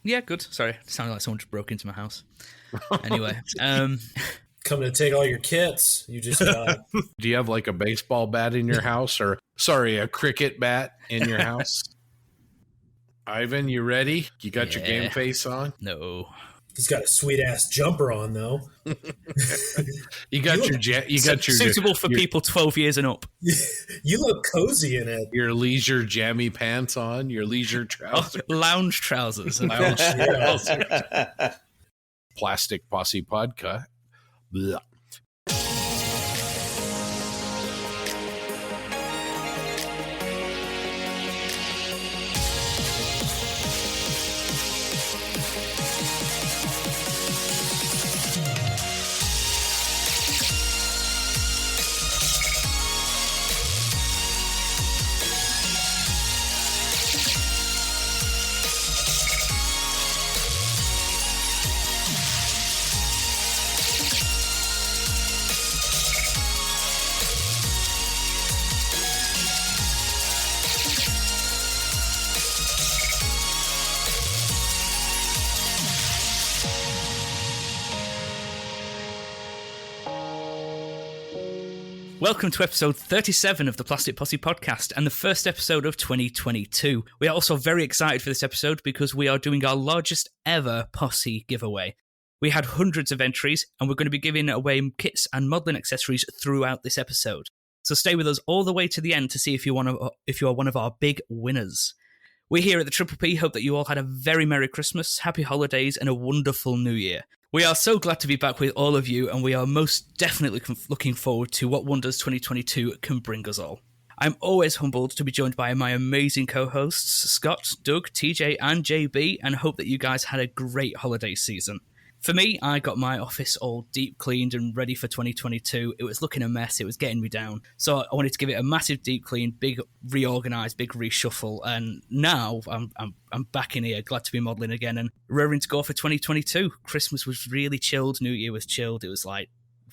Yeah, good. Sorry, it sounded like someone just broke into my house. Anyway, Coming to take all your kits. You just got. Do you have like a baseball bat in your house, or sorry, a cricket bat in your house? Ivan, you ready? You got your game face on? No. He's got a sweet ass jumper on though. You got your suitable for people 12 years and up. You look cozy in it. Your leisure jammy pants on, your leisure trousers. Lounge trousers. Lounge trousers. Plastic Posse Podcast. Blah. Welcome to episode 37 of the Plastic Posse podcast and the first episode of 2022. We are also very excited for this episode because we are doing our largest ever Posse giveaway. We had hundreds of entries and we're going to be giving away kits and modelling accessories throughout this episode. So stay with us all the way to the end to see if you are one of our big winners. We here at the Triple P hope that you all had a very Merry Christmas, Happy Holidays and a wonderful New Year. We are so glad to be back with all of you, and we are most definitely looking forward to what wonders 2022 can bring us all. I'm always humbled to be joined by my amazing co-hosts, Scott, Doug, TJ, and JB, and hope that you guys had a great holiday season. For me, I got my office all deep cleaned and ready for 2022. It was looking a mess, it was getting me down. So I wanted to give it a massive deep clean, big reorganised, big reshuffle, and now I'm back in here, glad to be modelling again and raring to go for 2022. Christmas was really chilled, New Year was chilled, it was like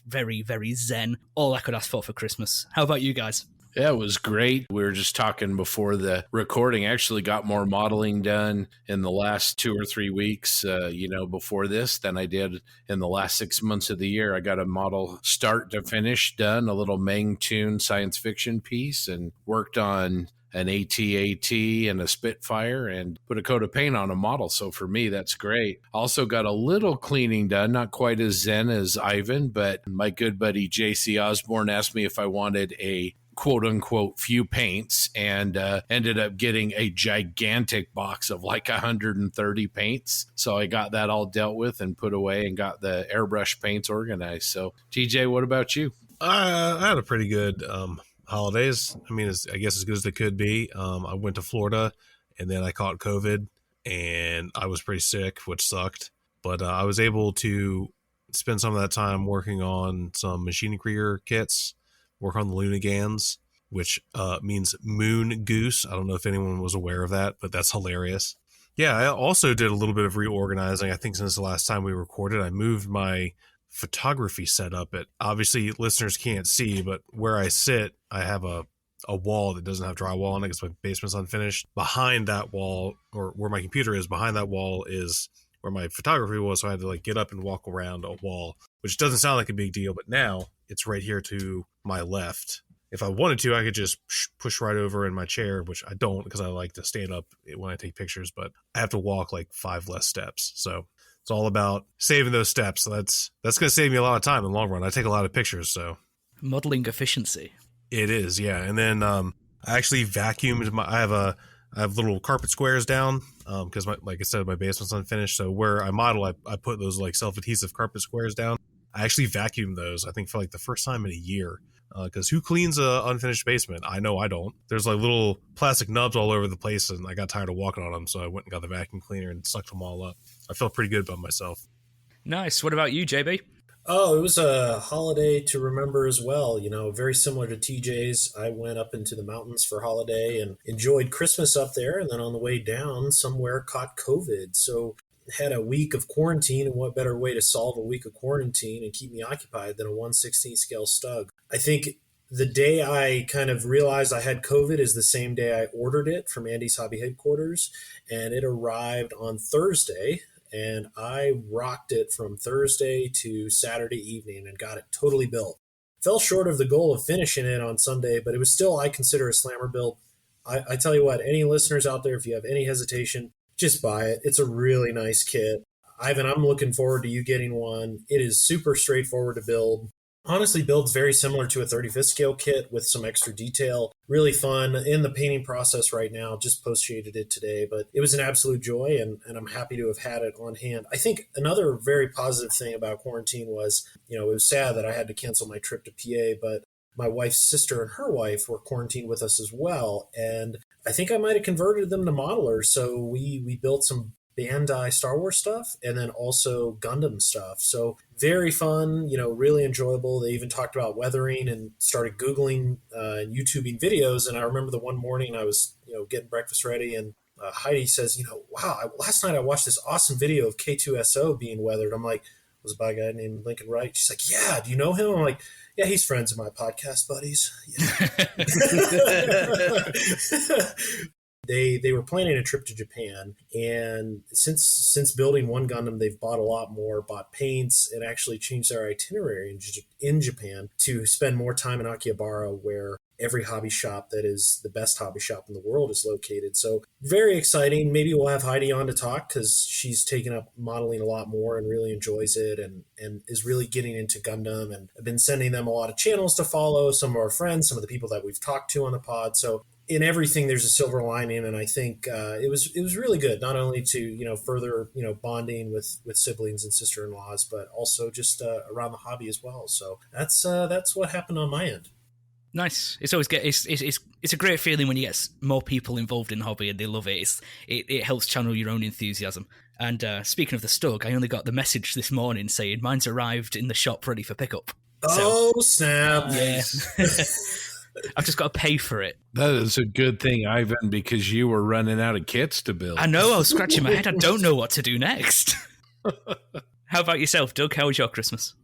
very, very zen. All I could ask for Christmas. How about you guys? Yeah, it was great. We were just talking before the recording. I actually got more modeling done in the last 2 or 3 weeks, before this than I did in the last 6 months of the year. I got a model start to finish done, a little Meng-Tun science fiction piece, and worked on an AT-AT and a Spitfire and put a coat of paint on a model. So for me, that's great. Also got a little cleaning done, not quite as zen as Ivan, but my good buddy JC Osborne asked me if I wanted a quote unquote few paints, and ended up getting a gigantic box of like 130 paints. So I got that all dealt with and put away and got the airbrush paints organized. So TJ, what about you? I had a pretty good holidays. I mean, I guess as good as they could be. I went to Florida and then I caught COVID and I was pretty sick, which sucked. But I was able to spend some of that time working on some machine creator kits, work on the Lunagans, which means moon goose. I don't know if anyone was aware of that, but that's hilarious. Yeah, I also did a little bit of reorganizing. I think since the last time we recorded, I moved my photography setup. Obviously, listeners can't see, but where I sit, I have a wall that doesn't have drywall on it because my basement's unfinished. Behind that wall, or where my computer is, behind that wall is where my photography was, so I had to get up and walk around a wall, which doesn't sound like a big deal, but now it's right here to my left. If I wanted to, I could just push right over in my chair, which I don't because I like to stand up when I take pictures, but I have to walk 5 less steps. So it's all about saving those steps. So that's going to save me a lot of time in the long run. I take a lot of pictures, so. Modeling efficiency. It is, yeah. And then I actually vacuumed I have little carpet squares down because, like I said, my basement's unfinished. So where I model, I put those self-adhesive carpet squares down. I actually vacuumed those, I think, for the first time in a year. Because who cleans a unfinished basement? I know I don't. There's little plastic nubs all over the place, and I got tired of walking on them, so I went and got the vacuum cleaner and sucked them all up. I felt pretty good about myself. Nice. What about you, JB? Oh, it was a holiday to remember as well. Very similar to TJ's. I went up into the mountains for holiday and enjoyed Christmas up there. And then on the way down, somewhere caught COVID. So had a week of quarantine, and what better way to solve a week of quarantine and keep me occupied than a 1/16 scale Stug. I think The day I kind of realized I had COVID is the same day I ordered it from Andy's Hobby headquarters, and it arrived on Thursday. And I rocked it from Thursday to Saturday evening and got it totally built. Fell short of the goal of finishing it on Sunday, but it was still, I consider, a slammer build. I tell you what, any listeners out there, if you have any hesitation, just buy it. It's a really nice kit. Ivan, I'm looking forward to you getting one. It is super straightforward to build. Honestly, builds very similar to a 35th scale kit with some extra detail. Really fun in the painting process right now. Just post shaded it today, but it was an absolute joy, and I'm happy to have had it on hand. I think another very positive thing about quarantine was, it was sad that I had to cancel my trip to PA, but my wife's sister and her wife were quarantined with us as well. And I think I might have converted them to modelers. So we built some Bandai Star Wars stuff and then also Gundam stuff. So very fun, really enjoyable. They even talked about weathering and started Googling and YouTubing videos. And I remember the one morning I was, getting breakfast ready, and Heidi says, wow, last night I watched this awesome video of K2SO being weathered. I'm like, was it by a guy named Lincoln Wright? She's like, yeah, do you know him? I'm like, yeah, he's friends of my podcast buddies. Yeah. They were planning a trip to Japan, and since building one Gundam, they've bought a lot more, bought paints, and actually changed their itinerary in Japan to spend more time in Akihabara, where every hobby shop that is the best hobby shop in the world is located. So very exciting. Maybe we'll have Heidi on to talk, because she's taken up modeling a lot more and really enjoys it, and is really getting into Gundam. And I've been sending them a lot of channels to follow, some of our friends, some of the people that we've talked to on the pod. So in everything, there's a silver lining, and I think it was really good, not only to further bonding with siblings and sister-in-laws, but also just around the hobby as well. So that's what happened on my end. Nice. It's always it's a great feeling when you get more people involved in the hobby and they love it. It helps channel your own enthusiasm. And speaking of the Stug, I only got the message this morning saying mine's arrived in the shop ready for pickup. Oh, snap! Yeah. I've just got to pay for it. That is a good thing, Ivan, because you were running out of kits to build. I know, I was scratching my head. I don't know what to do next. How about yourself, Doug? How was your Christmas?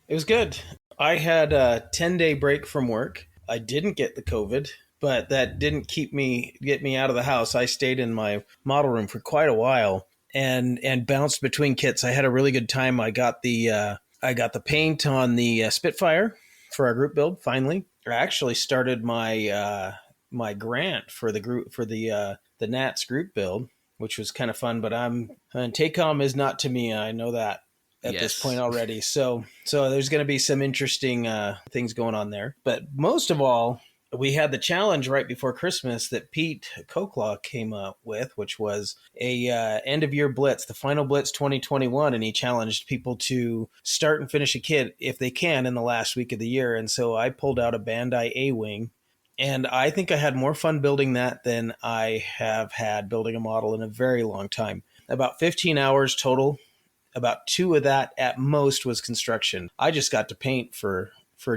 It was good. I had a 10-day break from work. I didn't get the COVID, but that didn't get me out of the house. I stayed in my model room for quite a while and bounced between kits. I had a really good time. I got the paint on the Spitfire for our group build finally. I actually started my my grant for the group for the Nats group build, which was kind of fun. But TACOM is not to me. I know that at this point already. So there's going to be some interesting things going on there. But most of all, we had the challenge right before Christmas that Pete Coklaw came up with, which was a end of year blitz, the final blitz 2021, and he challenged people to start and finish a kit if they can in the last week of the year. And so I pulled out a Bandai A-Wing, and I think I had more fun building that than I have had building a model in a very long time. About 15 hours total. About 2 of that at most was construction. I just got to paint for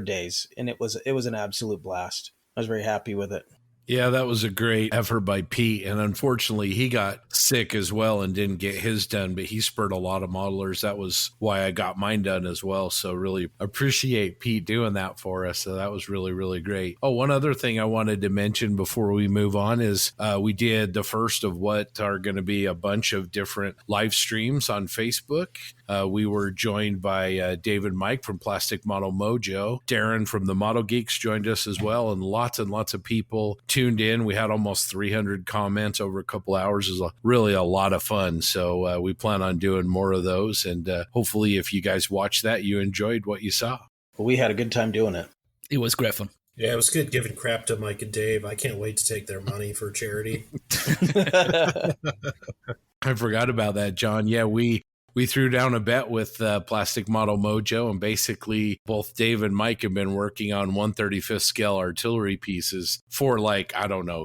days, and it was an absolute blast. I was very happy with it. Yeah, that was a great effort by Pete. And unfortunately, he got sick as well and didn't get his done, but he spurred a lot of modelers. That was why I got mine done as well. So really appreciate Pete doing that for us. So that was really, really great. Oh, one other thing I wanted to mention before we move on is we did the first of what are going to be a bunch of different live streams on Facebook. We were joined by David Mike from Plastic Model Mojo. Darren from the Model Geeks joined us as well, and lots of people tuned in. We had almost 300 comments over a couple hours. It was really a lot of fun. So we plan on doing more of those. And hopefully if you guys watched that, you enjoyed what you saw. Well, we had a good time doing it. It was great fun. Yeah, it was good giving crap to Mike and Dave. I can't wait to take their money for charity. I forgot about that, John. Yeah, we threw down a bet with Plastic Model Mojo, and basically both Dave and Mike have been working on 1/35th scale artillery pieces for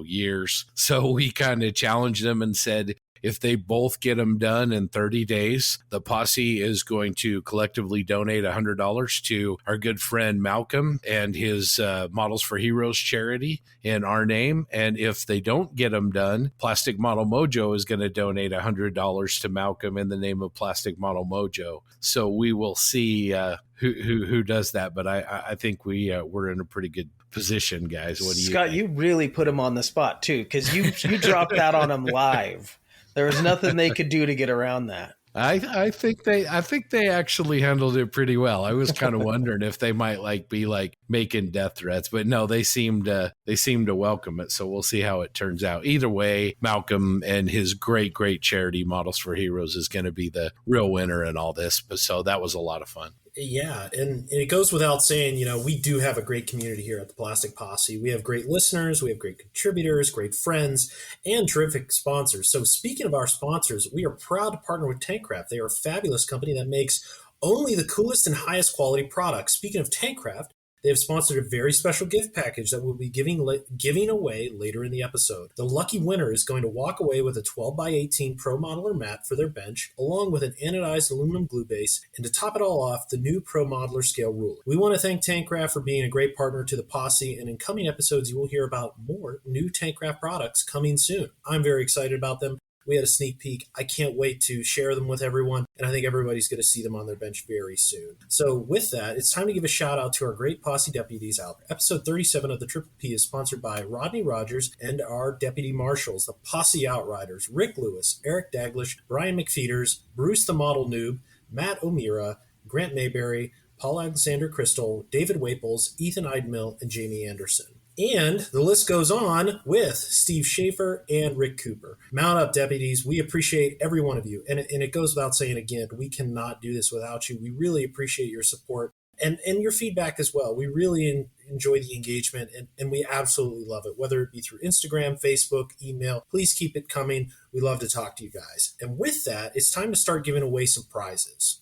years. So we kind of challenged them and said, If they both get them done in 30 days, the posse is going to collectively donate $100 to our good friend Malcolm and his Models for Heroes charity in our name. And if they don't get them done, Plastic Model Mojo is going to donate $100 to Malcolm in the name of Plastic Model Mojo. So we will see who does that. But I think we're in a pretty good position, guys. What do you Scott, think? you really put him on the spot too, because you dropped that on him live. There was nothing they could do to get around that. I think they actually handled it pretty well. I was kind of wondering if they might be making death threats, but no, they seemed to welcome it. So we'll see how it turns out. Either way, Malcolm and his great charity Models for Heroes is going to be the real winner in all this. But so that was a lot of fun. Yeah, and it goes without saying, we do have a great community here at the Plastic Posse. We have great listeners, we have great contributors, great friends, and terrific sponsors. So speaking of our sponsors, we are proud to partner with Tankraft. They are a fabulous company that makes only the coolest and highest quality products. Speaking of Tankraft, they have sponsored a very special gift package that we'll be giving away later in the episode. The lucky winner is going to walk away with a 12x18 Pro Modeler mat for their bench, along with an anodized aluminum glue base, and to top it all off, the new Pro Modeler scale ruler. We want to thank Tankraft for being a great partner to the Posse, and in coming episodes, you will hear about more new Tankraft products coming soon. I'm very excited about them. We had a sneak peek. I can't wait to share them with everyone, and I think everybody's going to see them on their bench very soon. So with that, it's time to give a shout out to our great Posse deputies out there. Episode 37 of the Triple P is sponsored by Rodney Rogers and our deputy marshals, the Posse Outriders, Rick Lewis, Eric Daglish, Brian McFeeters, Bruce the Model Noob, Matt O'Meara, Grant Mayberry, Paul Alexander Crystal, David Waples, Ethan Eidmill, and Jamie Anderson. And the list goes on with Steve Schaefer and Rick Cooper. Mount up, deputies. We appreciate every one of you. And it goes without saying again, we cannot do this without you. We really appreciate your support and your feedback as well. We really enjoy the engagement, and we absolutely love it, whether it be through Instagram, Facebook, email. Please keep it coming. We love to talk to you guys. And with that, it's time to start giving away some prizes.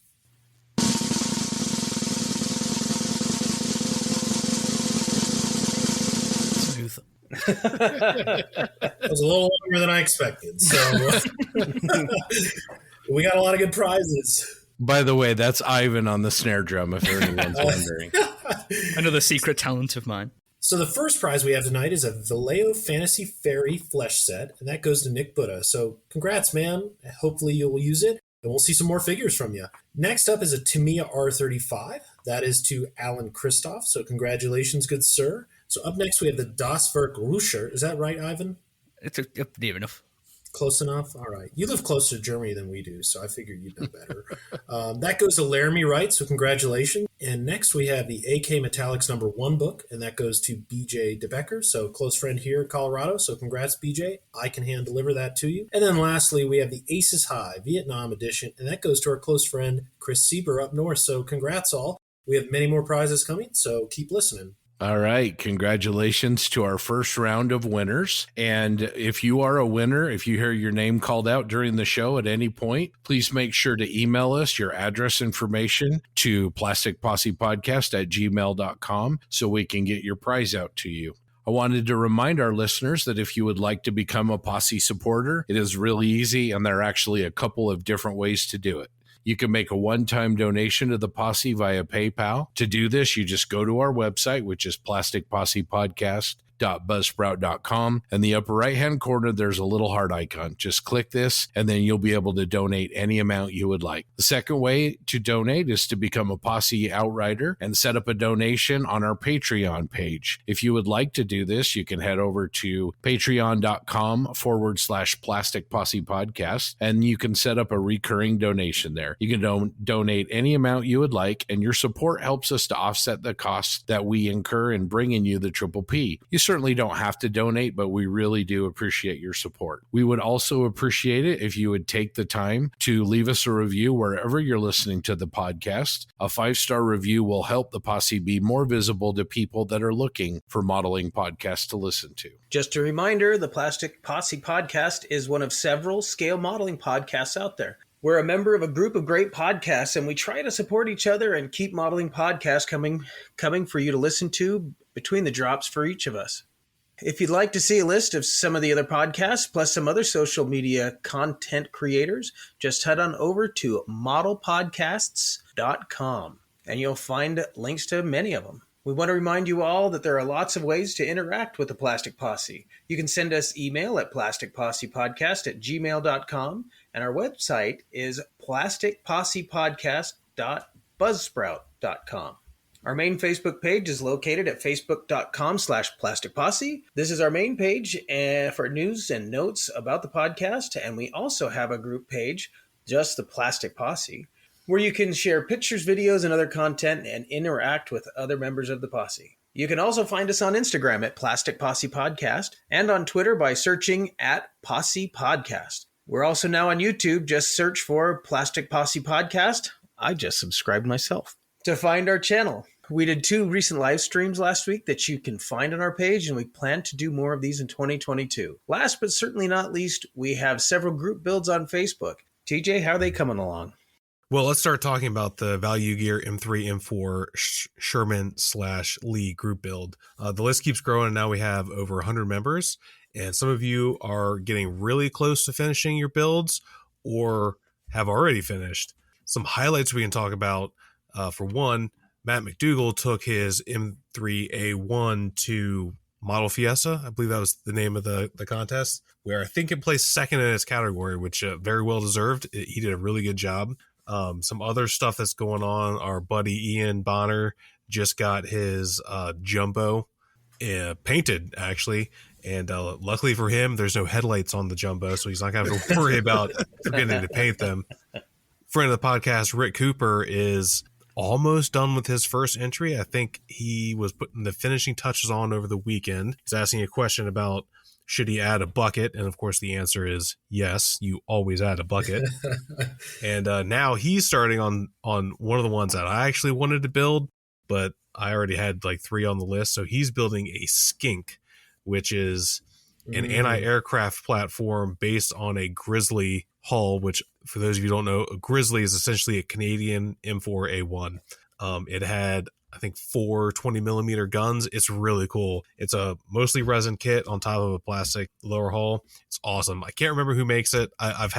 It was a little longer than I expected, so we got a lot of good prizes. By the way, that's Ivan on the snare drum, if anyone's wondering. Another secret talent of mine. So the first prize we have tonight is a Vallejo Fantasy Fairy flesh set, and that goes to Nick Buddha. So congrats, man. Hopefully you'll use it, and we'll see some more figures from you. Next up is a Tamiya R35. That is to Alan Christoph. So congratulations, good sir. So up next, we have the Das Werk Ruscher. Is that right, Ivan? It's near enough. Close enough? All right. You live closer to Germany than we do, so I figured you'd know better. That goes to Laramie Wright, so congratulations. And next, we have the AK Metallics #1 book, and that goes to BJ DeBecker, so close friend here in Colorado. So congrats, BJ. I can hand deliver that to you. And then lastly, we have the Aces High Vietnam edition, and that goes to our close friend Chris Sieber up north. So congrats all. We have many more prizes coming, so keep listening. All right. Congratulations to our first round of winners. And if you are a winner, if you hear your name called out during the show at any point, please make sure to email us your address information to plasticpossepodcast@gmail.com so we can get your prize out to you. I wanted to remind our listeners that if you would like to become a Posse supporter, it is really easy, and there are actually a couple of different ways to do it. You can make a one-time donation to the Posse via PayPal. To do this, you just go to our website, which is plasticpossepodcast.buzzsprout.com. In the upper right-hand corner, there's a little heart icon. Just click this, and then you'll be able to donate any amount you would like. The second way to donate is to become a Posse Outrider and set up a donation on our Patreon page. If you would like to do this, you can head over to patreon.com/Plastic Posse Podcast, and you can set up a recurring donation there. You can donate any amount you would like, and your support helps us to offset the costs that we incur in bringing you the Triple P. You certainly don't have to donate, but we really do appreciate your support. We would also appreciate it if you would take the time to leave us a review wherever you're listening to the podcast. A 5-star review will help the Posse be more visible to people that are looking for modeling podcasts to listen to. Just a reminder, the Plastic Posse Podcast is one of several scale modeling podcasts out there. We're a member of a group of great podcasts, and we try to support each other and keep modeling podcasts coming for you to listen to between the drops for each of us. If you'd like to see a list of some of the other podcasts, plus some other social media content creators, just head on over to modelpodcasts.com and you'll find links to many of them. We want to remind you all that there are lots of ways to interact with the Plastic Posse. You can send us email at plasticpossepodcast@gmail.com, and our website is plasticpossepodcast.buzzsprout.com. Our main Facebook page is located at facebook.com/plasticposse. This is our main page for news and notes about the podcast, and we also have a group page, just the Plastic Posse, where you can share pictures, videos, and other content and interact with other members of the posse. You can also find us on Instagram at Plastic Posse Podcast and on Twitter by searching at Posse Podcast. We're also now on YouTube. Just search for Plastic Posse Podcast. I just subscribed myself to find our channel. We did 2 recent live streams last week that you can find on our page, and we plan to do more of these in 2022. Last but certainly not least, we have several group builds on Facebook. TJ, how are they coming along? Well, let's start talking about the Value Gear M3, M4 Sherman/Lee group build. The list keeps growing, and now we have over 100 members, and some of you are getting really close to finishing your builds or have already finished. Some highlights we can talk about, for one, Matt McDougall took his M3A1 to Model Fiesta. I believe that was the name of the contest, where I think it placed second in its category, which very well deserved. He did a really good job. Some other stuff that's going on, our buddy Ian Bonner just got his Jumbo painted, actually. And luckily for him, there's no headlights on the Jumbo, so he's not going to have to worry about forgetting to paint them. Friend of the podcast, Rick Cooper, is almost done with his first entry. I think he was putting the finishing touches on over the weekend. He's asking a question about should he add a bucket, and of course the answer is yes. You always add a bucket. And now he's starting on one of the ones that I actually wanted to build, but I already had like 3 on the list. So he's building a Skink, which is an anti-aircraft platform based on a Grizzly hull, which for those of you who don't know, a Grizzly is essentially a Canadian M4A1. It had, I think, 4 20-millimeter guns. It's really cool. It's a mostly resin kit on top of a plastic lower hull. It's awesome. I can't remember who makes it. I've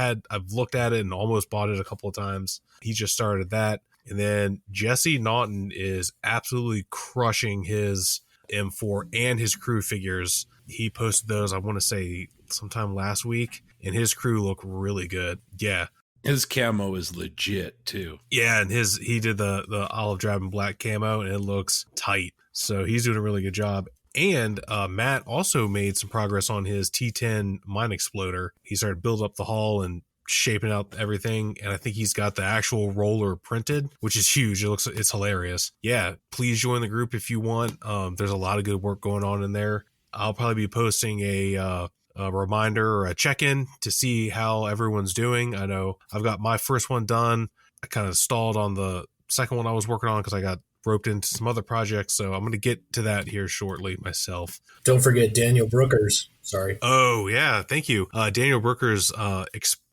looked at it and almost bought it a couple of times. He just started that. And then Jesse Naughton is absolutely crushing his M4 and his crew figures. He posted those, I want to say, sometime last week, and his crew look really good. Yeah. His camo is legit too. Yeah, and he did the olive drab and black camo, and it looks tight. So he's doing a really good job. And Matt also made some progress on his T10 mine exploder. He started building up the hull and shaping out everything, and I think he's got the actual roller printed, which is huge. It's hilarious. Yeah, please join the group if you want. There's a lot of good work going on in there. I'll probably be posting a reminder or a check-in to see how everyone's doing. I know I've got my first one done. I kind of stalled on the second one I was working on because I got roped into some other projects, so I'm going to get to that here shortly myself. Don't forget Daniel Brookers. Sorry. Oh, yeah. Thank you. Daniel Brookers, I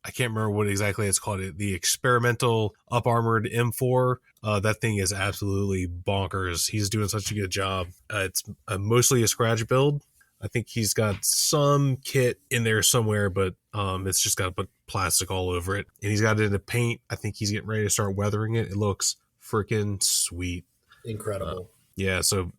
can't remember what exactly it's called. The experimental up-armored M4. That thing is absolutely bonkers. He's doing such a good job. It's mostly a scratch build. I think he's got some kit in there somewhere, but it's just got to put plastic all over it. And he's got it in the paint. I think he's getting ready to start weathering it. It looks freaking sweet. Incredible. Yeah, so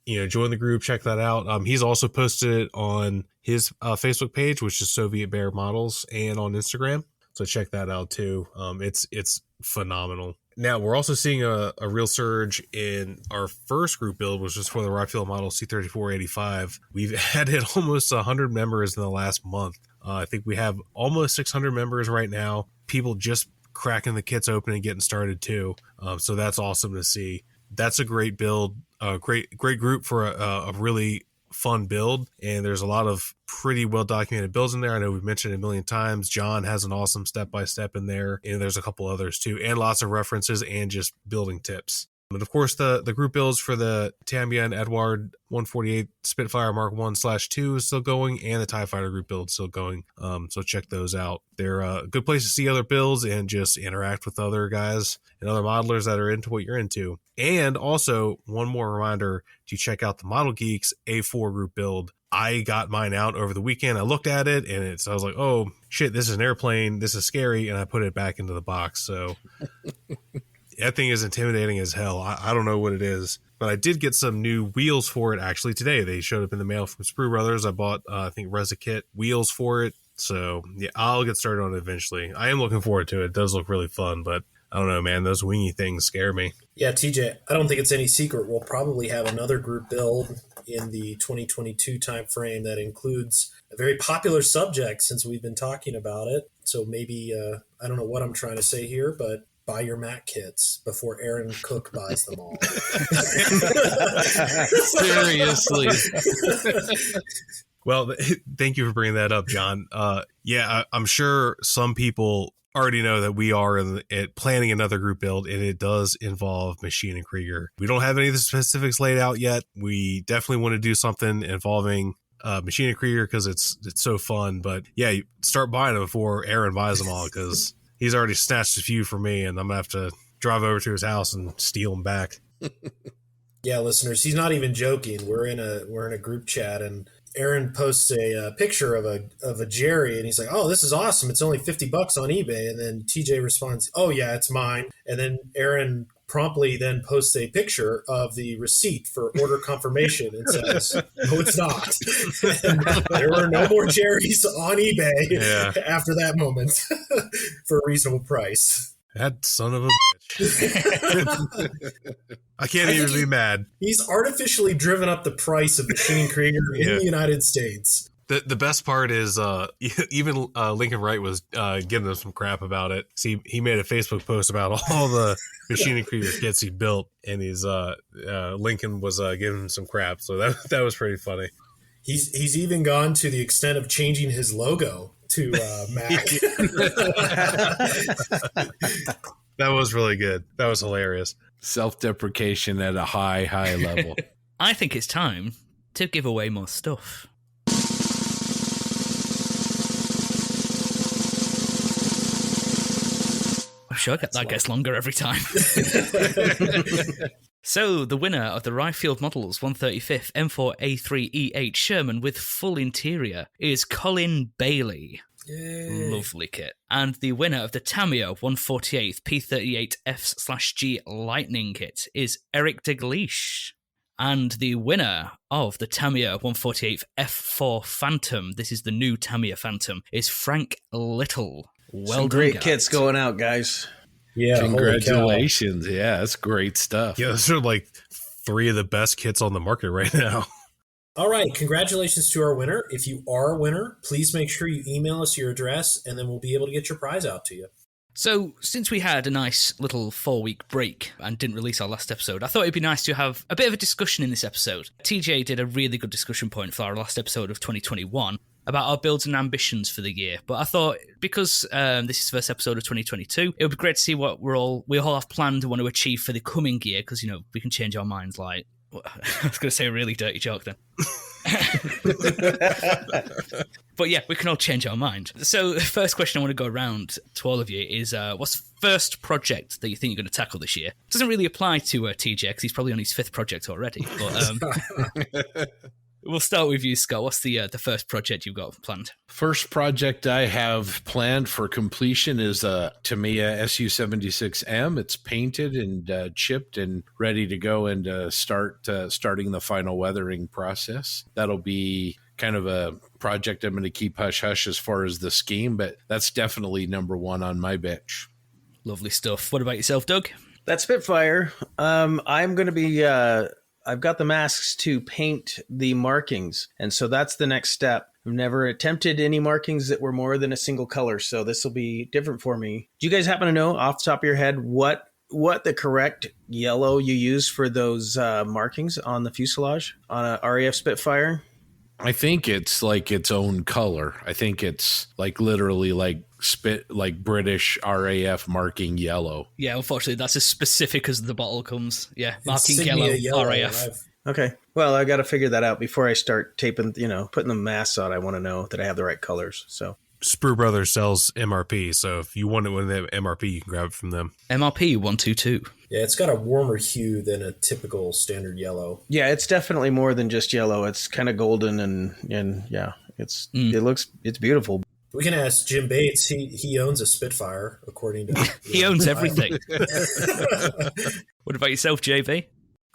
join the group, check that out. He's also posted it on his Facebook page, which is Soviet Bear Models, and on Instagram. So check that out too. It's phenomenal. Now we're also seeing a real surge in our first group build, which was for the Rockfield Model C3485. We've added almost 100 members in the last month. I think we have almost 600 members right now. People just cracking the kits open and getting started too. So that's awesome to see. That's a great build, great group for a really fun build. And there's a lot of pretty well documented builds in there. I know we've mentioned it a million times. John has an awesome step-by-step in there, and there's a couple others too, and lots of references and just building tips. And of course, the group builds for the Tamiya and Edward 148 Spitfire Mark 1/2 is still going, and the TIE Fighter group build is still going. So check those out. They're a good place to see other builds and just interact with other guys and other modelers that are into what you're into. And also, one more reminder to check out the Model Geeks A4 group build. I got mine out over the weekend. I looked at it and I was like, oh shit, this is an airplane. This is scary. And I put it back into the box. So that thing is intimidating as hell. I don't know what it is, but I did get some new wheels for it actually today. They showed up in the mail from Sprue Brothers. I bought, I think, ResiKit wheels for it. So yeah, I'll get started on it eventually. I am looking forward to it. It does look really fun, but I don't know, man. Those wingy things scare me. Yeah, TJ, I don't think it's any secret. We'll probably have another group build in the 2022 timeframe that includes a very popular subject since we've been talking about it. So maybe, I don't know what I'm trying to say here, but buy your Mac kits before Aaron Cook buys them all. Seriously. Well, thank you for bringing that up, John. Yeah, I'm sure some people already know that we are planning another group build, and it does involve Machine and Krieger. We don't have any of the specifics laid out yet. We definitely want to do something involving Machine and Krieger because it's so fun. But yeah, you start buying them before Aaron buys them all because he's already snatched a few for me, and I'm gonna have to drive over to his house and steal them back. Yeah, listeners, he's not even joking. We're in a group chat, and Aaron posts a picture of a Jerry, and he's like, "Oh, this is awesome! It's only $50 on eBay." And then TJ responds, "Oh yeah, it's mine." And then Aaron promptly then posts a picture of the receipt for order confirmation and says, "No, it's not." And there were no more Jerry's on eBay after that moment for a reasonable price. That son of a bitch. I can't even be mad. He's artificially driven up the price of Machine Krieger in the United States. The best part is even Lincoln Wright was giving them some crap about it. See, he made a Facebook post about all the Machine and Krieger kits he built, and Lincoln was giving him some crap. So that was pretty funny. He's even gone to the extent of changing his logo to Mac. That was really good. That was hilarious. Self-deprecation at a high level. I think it's time to give away more stuff. I'm sure that gets longer every time. So, the winner of the Ryefield Models 135th M4A3E8 Sherman with full interior is Colin Bailey. Yay. Lovely kit. And the winner of the Tamiya 148th P38F/G Lightning kit is Eric DeGleesh. And the winner of the Tamiya 148th F4 Phantom, this is the new Tamiya Phantom, is Frank Little. Well Some done, great guys. kits going out, guys. Yeah, Congratulations. Yeah, that's great stuff. Yeah, those are like 3 of the best kits on the market right now. All right, congratulations to our winner. If you are a winner, please make sure you email us your address, and then we'll be able to get your prize out to you. So, since we had a nice little 4-week break and didn't release our last episode, I thought it'd be nice to have a bit of a discussion in this episode. TJ did a really good discussion point for our last episode of 2021 about our builds and ambitions for the year. But I thought, because this is the first episode of 2022, it would be great to see what we all have planned and want to achieve for the coming year, because, we can change our minds like... I was going to say a really dirty joke then. But yeah, we can all change our mind. So the first question I want to go around to all of you is, what's the first project that you think you're going to tackle this year? It doesn't really apply to TJ, because he's probably on his 5th project already. But we'll start with you, Scott. What's the first project you've got planned? First project I have planned for completion is a Tamiya SU76M. It's painted and chipped and ready to go and starting the final weathering process. That'll be kind of a project I'm going to keep hush-hush as far as the scheme, but that's definitely number 1 on my bench. Lovely stuff. What about yourself, Doug? That Spitfire, I'm going to be... I've got the masks to paint the markings, and so that's the next step. I've never attempted any markings that were more than a single color, so this will be different for me. Do you guys happen to know off the top of your head what the correct yellow you use for those markings on the fuselage on a RAF Spitfire? I think it's like its own color. I think it's like literally like British RAF marking yellow. Yeah, unfortunately, that's as specific as the bottle comes. Yeah, marking Insignia yellow RAF. Okay. Well, I got to figure that out before I start taping, putting the masks on. I want to know that I have the right colors. So Sprue Brothers sells MRP, so if you want it when they have MRP, you can grab it from them. MRP 122. Yeah, it's got a warmer hue than a typical standard yellow. Yeah, it's definitely more than just yellow. It's kind of golden and yeah, it's beautiful. We can ask Jim Bates. He owns a Spitfire, according to he owns everything. What about yourself, JB?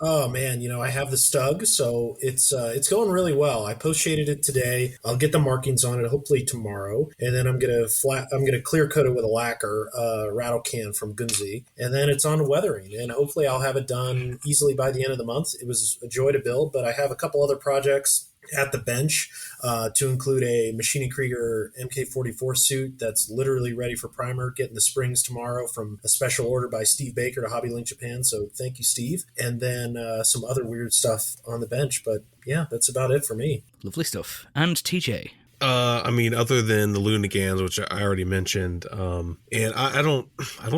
Oh man, I have the Stug, so it's going really well. I post shaded it today. I'll get the markings on it hopefully tomorrow, and then I'm gonna clear coat it with a lacquer, rattle can from Gunzi, and then it's on weathering, and hopefully I'll have it done easily by the end of the month. It was a joy to build, but I have a couple other projects at the bench to include a Machine Krieger MK44 suit that's literally ready for primer, getting the springs tomorrow from a special order by Steve Baker to Hobby Link Japan, so thank you, Steve. And then some other weird stuff on the bench, but yeah, that's about it for me. Lovely stuff. And TJ? Other than the Lunagans, which I already mentioned, and I don't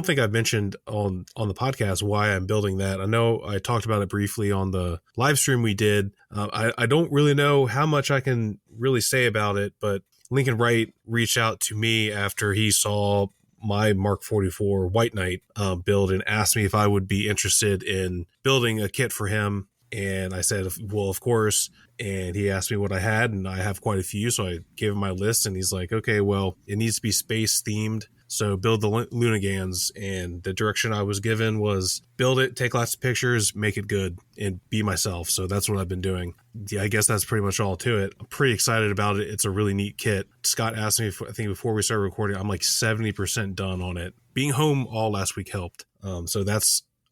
think I've mentioned on the podcast why I'm building that. I know I talked about it briefly on the live stream we did. I don't really know how much I can really say about it, but Lincoln Wright reached out to me after he saw my Mark 44 White Knight build and asked me if I would be interested in building a kit for him. And I said, well, of course. And he asked me what I had, and I have quite a few. So I gave him my list, and he's like, okay, well, it needs to be space themed. So build the Lunagans. And the direction I was given was build it, take lots of pictures, make it good, and be myself. So that's what I've been doing. Yeah, I guess that's pretty much all to it. I'm pretty excited about it. It's a really neat kit. Scott asked me, I think before we started recording, I'm like 70% done on it. Being home all last week helped. So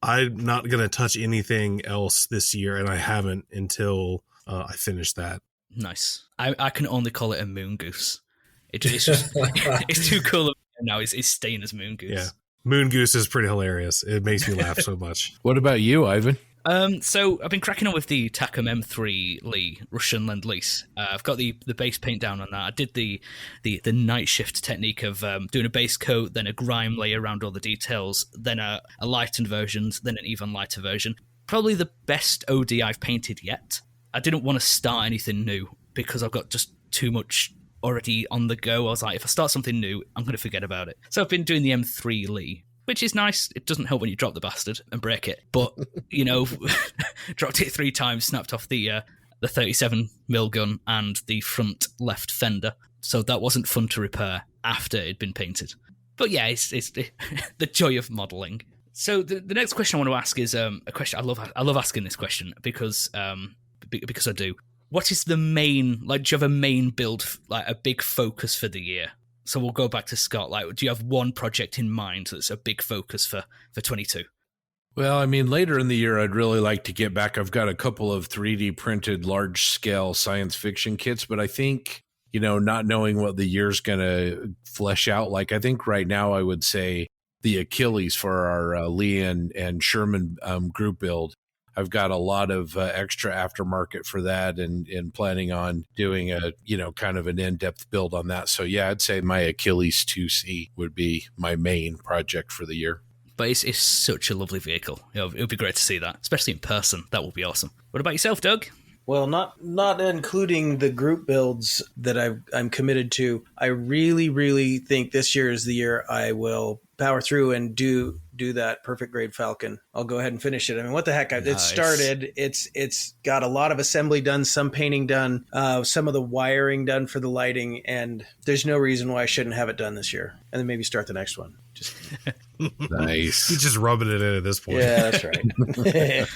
I'm not going to touch anything else this year, and I haven't until I finish that. Nice. I can only call it a moon goose. It's just, it's too cool now. It's staying as moon goose. Yeah. Moon goose is pretty hilarious. It makes me laugh so much. What about you, Ivan? So I've been cracking on with the Takom M3 Lee Russian Lend-Lease. I've got the base paint down on that. I did the night shift technique of doing a base coat, then a grime layer around all the details, then a lightened version, then an even lighter version. Probably the best OD I've painted yet. I didn't want to start anything new because I've got just too much already on the go. I was like, if I start something new, I'm going to forget about it. So I've been doing the M3 Lee, which is nice. It doesn't help when you drop the bastard and break it. But, dropped it 3 times, snapped off the 37mm gun and the front left fender. So that wasn't fun to repair after it'd been painted. But yeah, it's the joy of modelling. So the next question I want to ask is a question. I love asking this question because I do. What is the main, do you have a main build, a big focus for the year? So we'll go back to Scott. Do you have one project in mind that's a big focus for 22? Well, later in the year, I'd really like to get back. I've got a couple of 3D printed large-scale science fiction kits, but I think, not knowing what the year's going to flesh out like, I think right now I would say the Achilles for our Lee and Sherman group build. I've got a lot of extra aftermarket for that and planning on doing a, kind of an in-depth build on that. So yeah, I'd say my Achilles 2C would be my main project for the year. But it's such a lovely vehicle. It would be great to see that, especially in person. That would be awesome. What about yourself, Doug? Well, not including the group builds that I'm committed to. I really, really think this year is the year I will power through and do that perfect grade Falcon. I'll go ahead and finish it. What the heck? Nice. It started. It's got a lot of assembly done, some painting done, some of the wiring done for the lighting, and there's no reason why I shouldn't have it done this year. And then maybe start the next one. Just nice. You're just rubbing it in at this point. Yeah, that's right.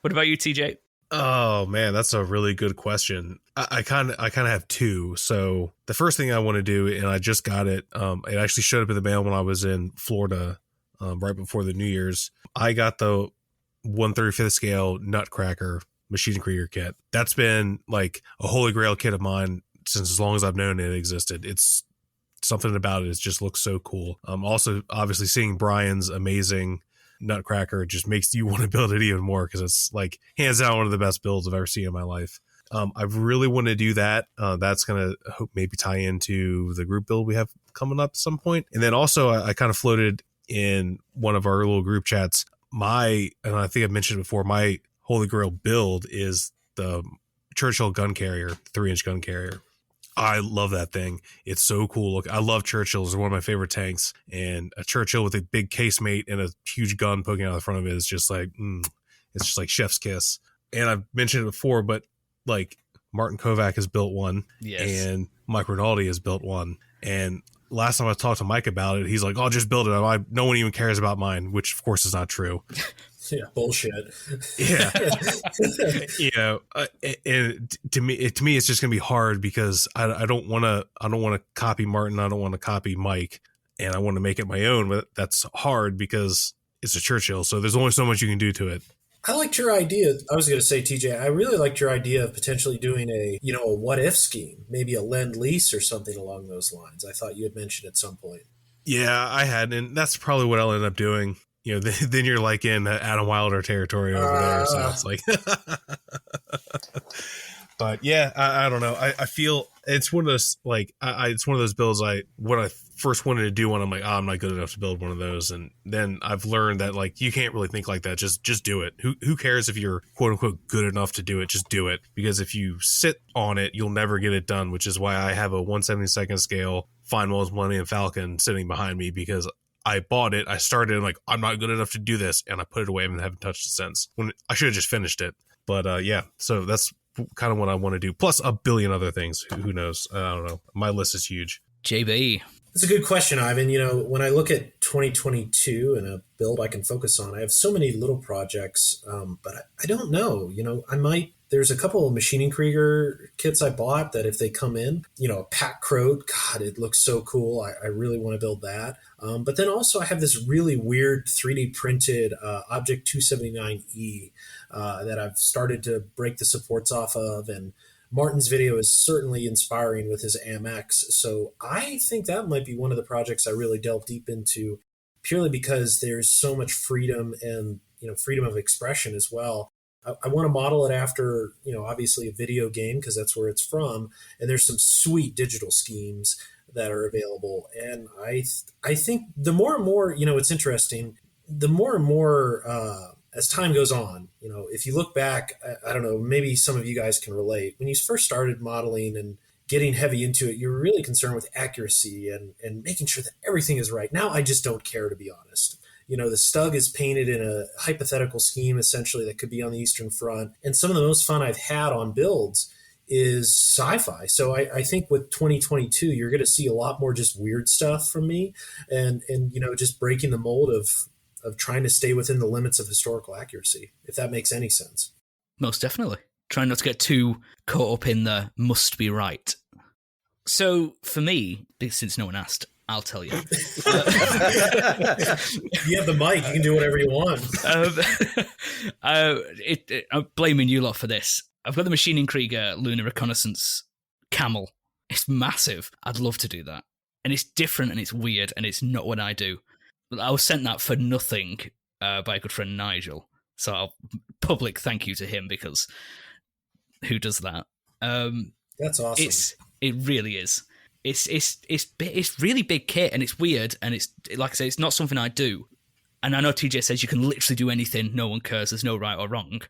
What about you, TJ? Oh man, that's a really good question. I kind of have 2. So the first thing I want to do, and I just got it. It actually showed up in the mail when I was in Florida, right before the New Year's. I got the 1/35 scale Nutcracker Machine Krieger kit. That's been like a holy grail kit of mine since as long as I've known it existed. It's something about it. It just looks so cool. Also, obviously, seeing Brian's amazing Nutcracker just makes you want to build it even more because it's like hands down one of the best builds I've ever seen in my life. I really want to do that. That's going to hope maybe tie into the group build we have coming up at some point. And then also I kind of floated in one of our little group chats. And I think I've mentioned it before, my Holy Grail build is the Churchill gun carrier, 3-inch gun carrier. I love that thing. It's so cool. Look, I love Churchills. They're one of my favorite tanks. And a Churchill with a big casemate and a huge gun poking out the front of it is just like, it's just like chef's kiss. And I've mentioned it before, but like Martin Kovac has built one. Yes. And Mike Rinaldi has built one. And last time I talked to Mike about it, he's like, "Oh, just build it. No one even cares about mine," which of course is not true. Yeah, bullshit. Yeah, and to me, it's just gonna be hard because I don't want to copy Martin. I don't want to copy Mike, and I want to make it my own. But that's hard because it's a Churchill, so there's only so much you can do to it. I liked your idea. I was going to say, TJ, I really liked your idea of potentially doing a what if scheme, maybe a lend lease or something along those lines. I thought you had mentioned at some point. Yeah, I had, and that's probably what I'll end up doing. Then you're like in Adam Wilder territory over there, so it's like. But yeah, I don't know. I feel it's one of those it's one of those builds. When I first wanted to do one, I'm like, I'm not good enough to build one of those, and then I've learned that like you can't really think like that. Just do it. Who cares if you're quote unquote good enough to do it? Just do it, because if you sit on it, you'll never get it done. Which is why I have a 1/72 scale Fine Wells Millennium Falcon sitting behind me, because I bought it. I started and like, I'm not good enough to do this, and I put it away and haven't touched it since. When I should have just finished it. But yeah, so that's kind of what I want to do. Plus a billion other things. Who knows? I don't know. My list is huge. JB. That's a good question, Ivan. When I look at 2022 and a build I can focus on, I have so many little projects, but I don't know. There's a couple of Machining Krieger kits I bought that if they come in, a Pat Croat, God, it looks so cool. I really want to build that. But then also I have this really weird 3D printed Object 279E that I've started to break the supports off of, and Martin's video is certainly inspiring with his AMX. So I think that might be one of the projects I really delve deep into, purely because there's so much freedom and, freedom of expression as well. I want to model it after, obviously a video game, because that's where it's from. And there's some sweet digital schemes that are available. And I think the more and more, it's interesting, the more and more, as time goes on, if you look back, I don't know, maybe some of you guys can relate. When you first started modeling and getting heavy into it, you were really concerned with accuracy and making sure that everything is right. Now I just don't care, to be honest. The Stug is painted in a hypothetical scheme, essentially, that could be on the Eastern Front. And some of the most fun I've had on builds is sci-fi. So I think with 2022, you're going to see a lot more just weird stuff from me and just breaking the mold of trying to stay within the limits of historical accuracy, if that makes any sense. Most definitely. Trying not to get too caught up in the must be right. So for me, since no one asked, I'll tell you. You have the mic. You can do whatever you want. I'm blaming you lot for this. I've got the Machining Krieger Lunar Reconnaissance Camel. It's massive. I'd love to do that. And it's different and it's weird and it's not what I do. I was sent that for nothing by a good friend Nigel. So I'll public thank you to him, because who does that? That's awesome. It really is. It's really big kit and it's weird and it's, like I say, it's not something I do. And I know TJ says you can literally do anything, no one cares, there's no right or wrong.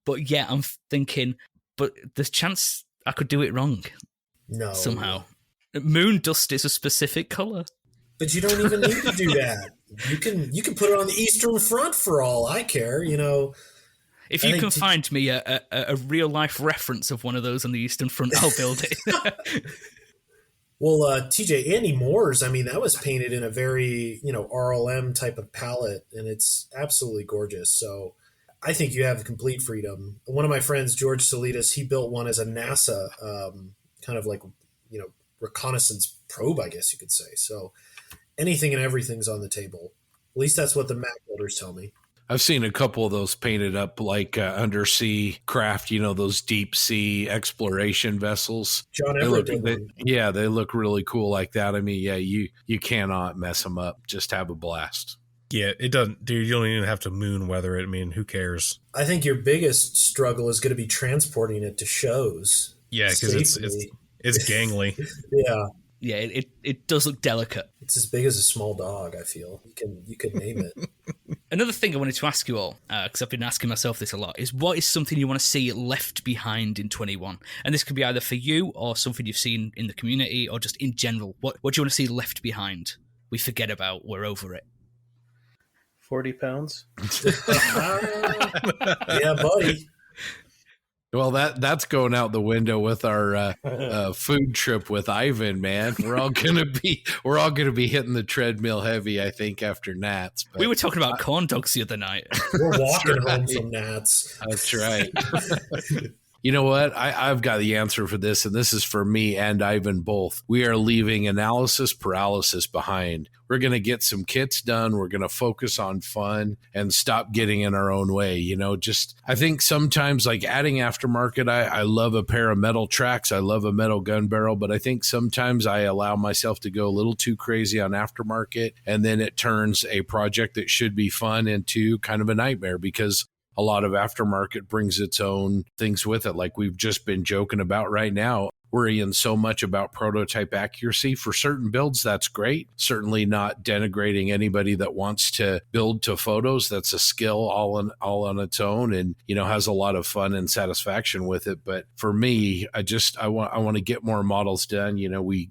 But yeah, I'm thinking, but there's chance I could do it wrong. No. Somehow. Moon dust is a specific colour. But you don't even need to do that. You can put it on the Eastern Front for all I care, If you can find me a real life reference of one of those on the Eastern Front, I'll build it. Well, TJ, Andy Moore's, that was painted in a very, RLM type of palette, and it's absolutely gorgeous. So I think you have complete freedom. One of my friends, George Salidas, he built one as a NASA kind of like, reconnaissance probe, I guess you could say. So anything and everything's on the table. At least that's what the Mac builders tell me. I've seen a couple of those painted up like undersea craft, those deep sea exploration vessels. John Everett did one. Yeah, they look really cool like that. You cannot mess them up. Just have a blast. Yeah, it doesn't, dude. You don't even have to moon weather it. Who cares? I think your biggest struggle is going to be transporting it to shows. Yeah, because it's gangly. Yeah. Yeah, it does look delicate. It's as big as a small dog, I feel. You could name it. Another thing I wanted to ask you all, because I've been asking myself this a lot, is what is something you want to see left behind in 21? And this could be either for you or something you've seen in the community or just in general. What do you want to see left behind? We forget about, we're over it. 40 pounds? Yeah, buddy. Well, that's going out the window with our food trip with Ivan, man. We're all gonna be hitting the treadmill heavy, I think, after Nats. We were talking about corn dogs the other night. We're walking home from Nats. That's right. You know what? I've got the answer for this, and this is for me and Ivan both. We are leaving analysis paralysis behind. We're going to get some kits done. We're going to focus on fun and stop getting in our own way. I think sometimes like adding aftermarket, I love a pair of metal tracks. I love a metal gun barrel, but I think sometimes I allow myself to go a little too crazy on aftermarket, and then it turns a project that should be fun into kind of a nightmare because a lot of aftermarket brings its own things with it, like we've just been joking about right now. Worrying so much about prototype accuracy. For certain builds, that's great. Certainly not denigrating anybody that wants to build to photos. That's a skill all on its own, and has a lot of fun and satisfaction with it. But for me, I want to get more models done.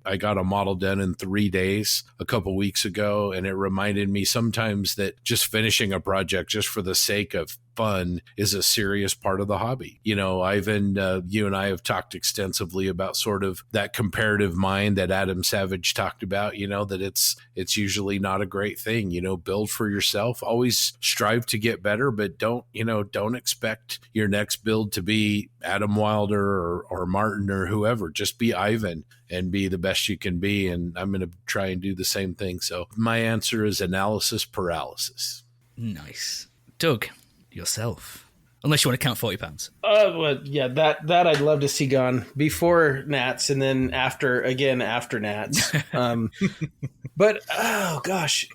I got a model done in 3 days a couple weeks ago, and it reminded me sometimes that just finishing a project just for the sake of fun is a serious part of the hobby. Ivan, you and I have talked extensively about sort of that comparative mind that Adam Savage talked about, that it's usually not a great thing. Build for yourself, always strive to get better, but don't expect your next build to be Adam Wilder or Martin or whoever. Just be Ivan and be the best you can be. And I'm going to try and do the same thing. So my answer is analysis paralysis. Nice. Doug, yourself. Unless you want to count 40 pounds. Well, yeah, that I'd love to see gone before Nats and then after Nats. But, oh gosh,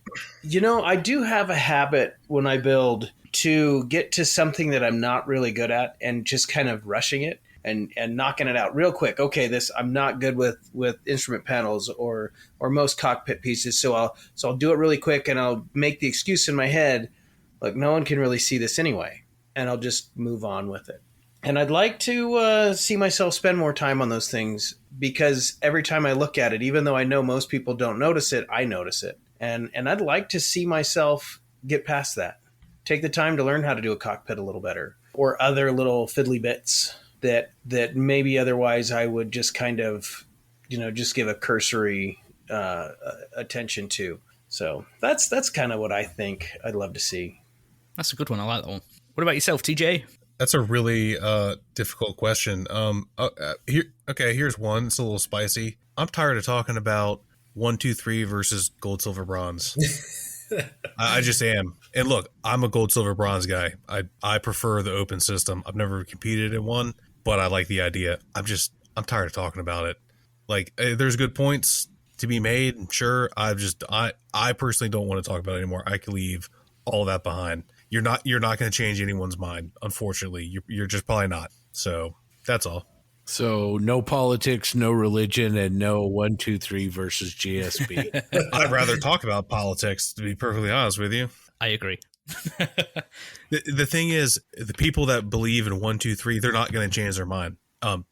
I do have a habit when I build to get to something that I'm not really good at and just kind of rushing it and knocking it out real quick. Okay, I'm not good with instrument panels or most cockpit pieces. So I'll do it really quick and I'll make the excuse in my head, like, no one can really see this anyway. And I'll just move on with it. And I'd like to see myself spend more time on those things because every time I look at it, even though I know most people don't notice it, I notice it. And I'd like to see myself get past that. Take the time to learn how to do a cockpit a little better or other little fiddly bits that maybe otherwise I would just kind of, just give a cursory attention to. So that's kind of what I think I'd love to see. That's a good one. I like that one. What about yourself, TJ? That's a really difficult question. Here's one. It's a little spicy. I'm tired of talking about 1, 2, 3 versus gold, silver, bronze. I just am. And look, I'm a gold, silver, bronze guy. I prefer the open system. I've never competed in one, but I like the idea. I'm tired of talking about it. Like, there's good points to be made. Sure. I personally don't want to talk about it anymore. I can leave all that behind. You're not going to change anyone's mind. Unfortunately, you're just probably not. So that's all. So no politics, no religion, and no 1, 2, 3 versus GSP. I'd rather talk about politics, to be perfectly honest with you. I agree. The thing is, the people that believe in 1, 2, 3, they're not going to change their mind.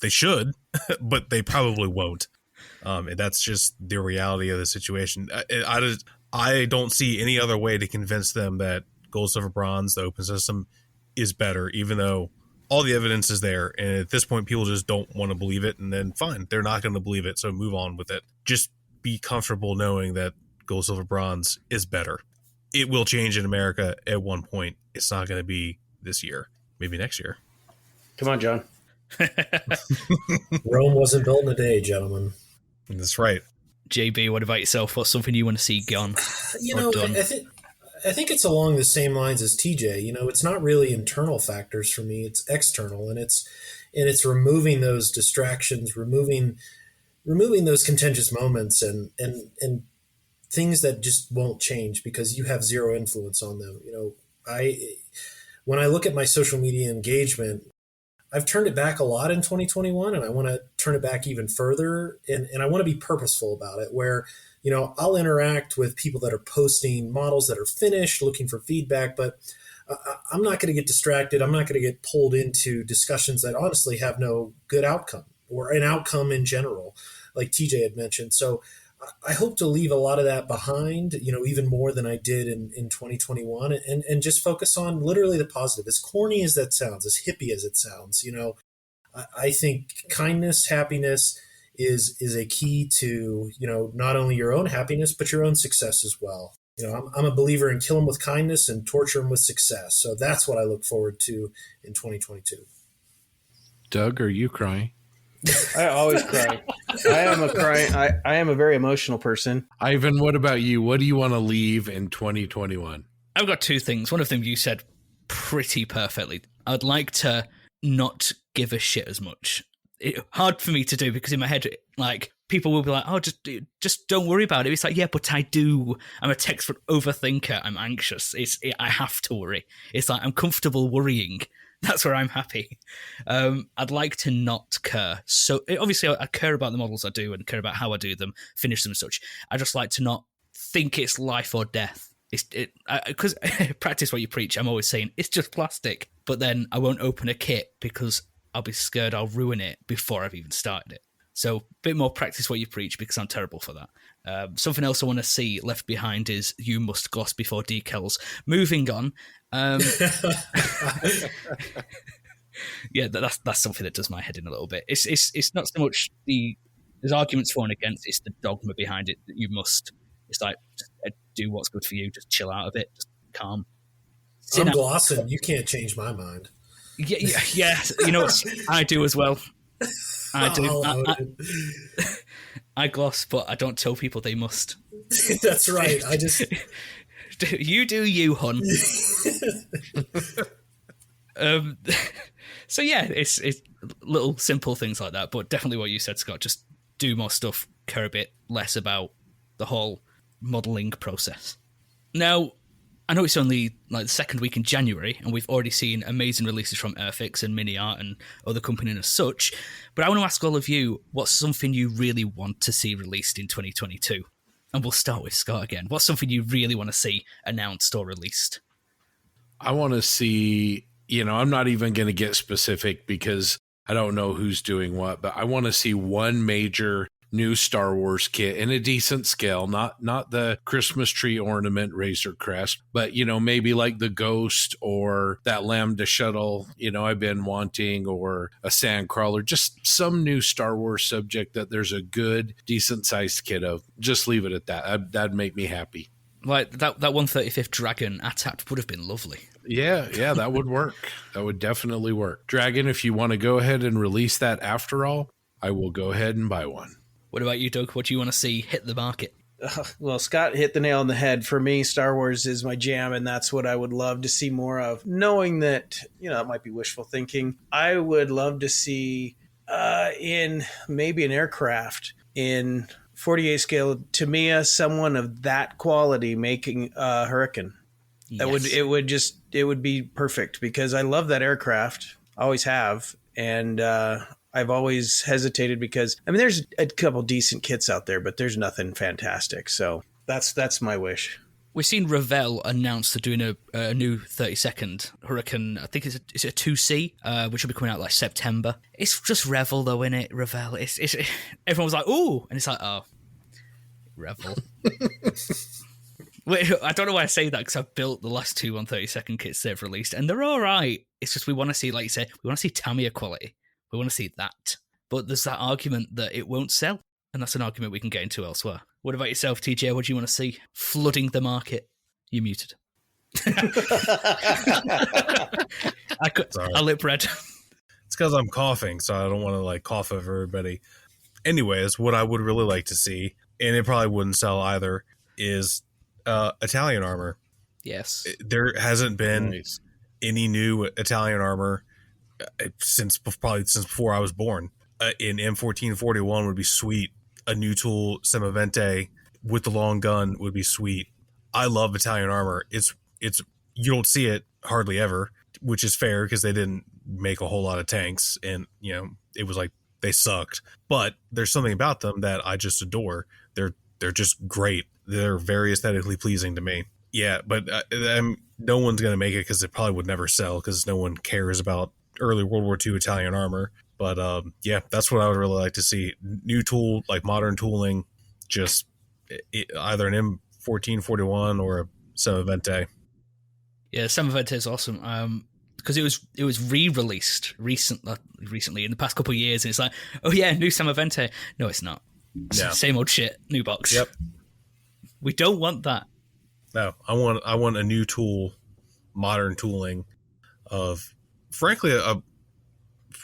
They should, but they probably won't. And that's just the reality of the situation. I don't see any other way to convince them that gold, silver, bronze, the open system is better, even though all the evidence is there. And at this point, people just don't want to believe it. And then fine, they're not going to believe it. So move on with it. Just be comfortable knowing that gold, silver, bronze is better. It will change in America at one point. It's not going to be this year, maybe next year. Come on, John. Rome wasn't built in a day, gentlemen. That's right. JB, what about yourself? What's something you want to see gone or done? I think it's along the same lines as TJ. It's not really internal factors for me; it's external, and it's removing those distractions, removing those contentious moments, and things that just won't change because you have zero influence on them. When I look at my social media engagement, I've turned it back a lot in 2021, and I want to turn it back even further. And I want to be purposeful about it, where, I'll interact with people that are posting models that are finished, looking for feedback, but I'm not going to get distracted. I'm not going to get pulled into discussions that honestly have no good outcome or an outcome in general, like TJ had mentioned. So I hope to leave a lot of that behind, even more than I did in 2021, and just focus on literally the positive. As corny as that sounds, as hippie as it sounds, I think kindness, happiness is a key to, not only your own happiness, but your own success as well. I'm a believer in kill them with kindness and torture them with success. So that's what I look forward to in 2022. Doug, are you crying? I always cry. I am a very emotional person. Ivan, what about you? What do you want to leave in 2021? I've got two things. One of them you said pretty perfectly. I'd like to not give a shit as much. Hard for me to do because in my head, like, people will be like, oh, just don't worry about it. It's like, yeah, but I do. I'm a textbook overthinker. I'm anxious. I have to worry. It's like, I'm comfortable worrying. That's where I'm happy. I'd like to not care. So obviously I care about the models I do and care about how I do them, finish them and such. I just like to not think it's life or death. Because practice what you preach. I'm always saying it's just plastic, but then I won't open a kit because I'll be scared I'll ruin it before I've even started it. So a bit more practice what you preach because I'm terrible for that. Something else I want to see left behind is you must gloss before decals. Moving on. Yeah, that's something that does my head in a little bit. It's not so much there's arguments for and against, it's the dogma behind it that you must. It's like, just do what's good for you, just chill out of it, just calm. I'm glossing. You can't change my mind. Yeah. You know what? I do as well. I do. I gloss, but I don't tell people they must. That's right. I just you do you, hun. So yeah, it's little simple things like that, but definitely what you said, Scott. Just do more stuff, care a bit less about the whole modelling process. Now, I know it's only like the second week in January, and we've already seen amazing releases from Airfix and Mini Art and other companies as such. But I want to ask all of you, what's something you really want to see released in 2022? And we'll start with Scott again. What's something you really want to see announced or released? I want to see, I'm not even going to get specific because I don't know who's doing what, but I want to see one major new Star Wars kit in a decent scale, not the Christmas tree ornament Razor Crest, but maybe like the Ghost or that Lambda shuttle, I've been wanting, or a Sandcrawler, just some new Star Wars subject that there's a good, decent sized kit of. Just leave it at that. That'd make me happy. Like that 135th Dragon ATAP would have been lovely. Yeah, that would work. That would definitely work. Dragon, if you want to go ahead and release that after all, I will go ahead and buy one. What about you, Doug? What do you want to see hit the market? Well, Scott hit the nail on the head. For me, Star Wars is my jam, and that's what I would love to see more of. Knowing that, it might be wishful thinking, I would love to see in maybe an aircraft in 48 scale Tamiya, someone of that quality making a Hurricane. Yes. It would be perfect because I love that aircraft, always have, and I've always hesitated because there's a couple decent kits out there, but there's nothing fantastic. So that's my wish. We've seen Revell announce they're doing a new 32nd Hurricane. I think it's a 2C, which will be coming out like September. It's just Revell though, innit? Revell. It's everyone was like, ooh, and it's like, oh, Revell. Wait, I don't know why I say that because I've built the last two 132nd kits they've released, and they're all right. It's just we want to see, like you said, we want to see Tamiya quality. We want to see that. But there's that argument that it won't sell, and that's an argument we can get into elsewhere. What about yourself, TJ? What do you want to see flooding the market? You're muted. I lip read. It's because I'm coughing, so I don't want to cough over everybody. Anyways, what I would really like to see, and it probably wouldn't sell either, is Italian armor. Yes. There hasn't been any new Italian armor since before I was born. In M1441 would be sweet. A new tool, Semavente with the long gun would be sweet. I love Italian armor. It's you don't see it hardly ever, which is fair because they didn't make a whole lot of tanks, and it was like they sucked. But there's something about them that I just adore. They're just great. They're very aesthetically pleasing to me. Yeah, but no one's going to make it because it probably would never sell because no one cares about early World War II Italian armor. But yeah, that's what I would really like to see. New tool, like modern tooling, just either an M1441 or a Semavente. Yeah, Semavente is awesome. Because it was re-released recently in the past couple of years, and it's like, oh yeah, new Semavente. No, it's not. Yeah. Same old shit, new box. Yep. We don't want that. No, I want a new tool, modern tooling of, frankly, a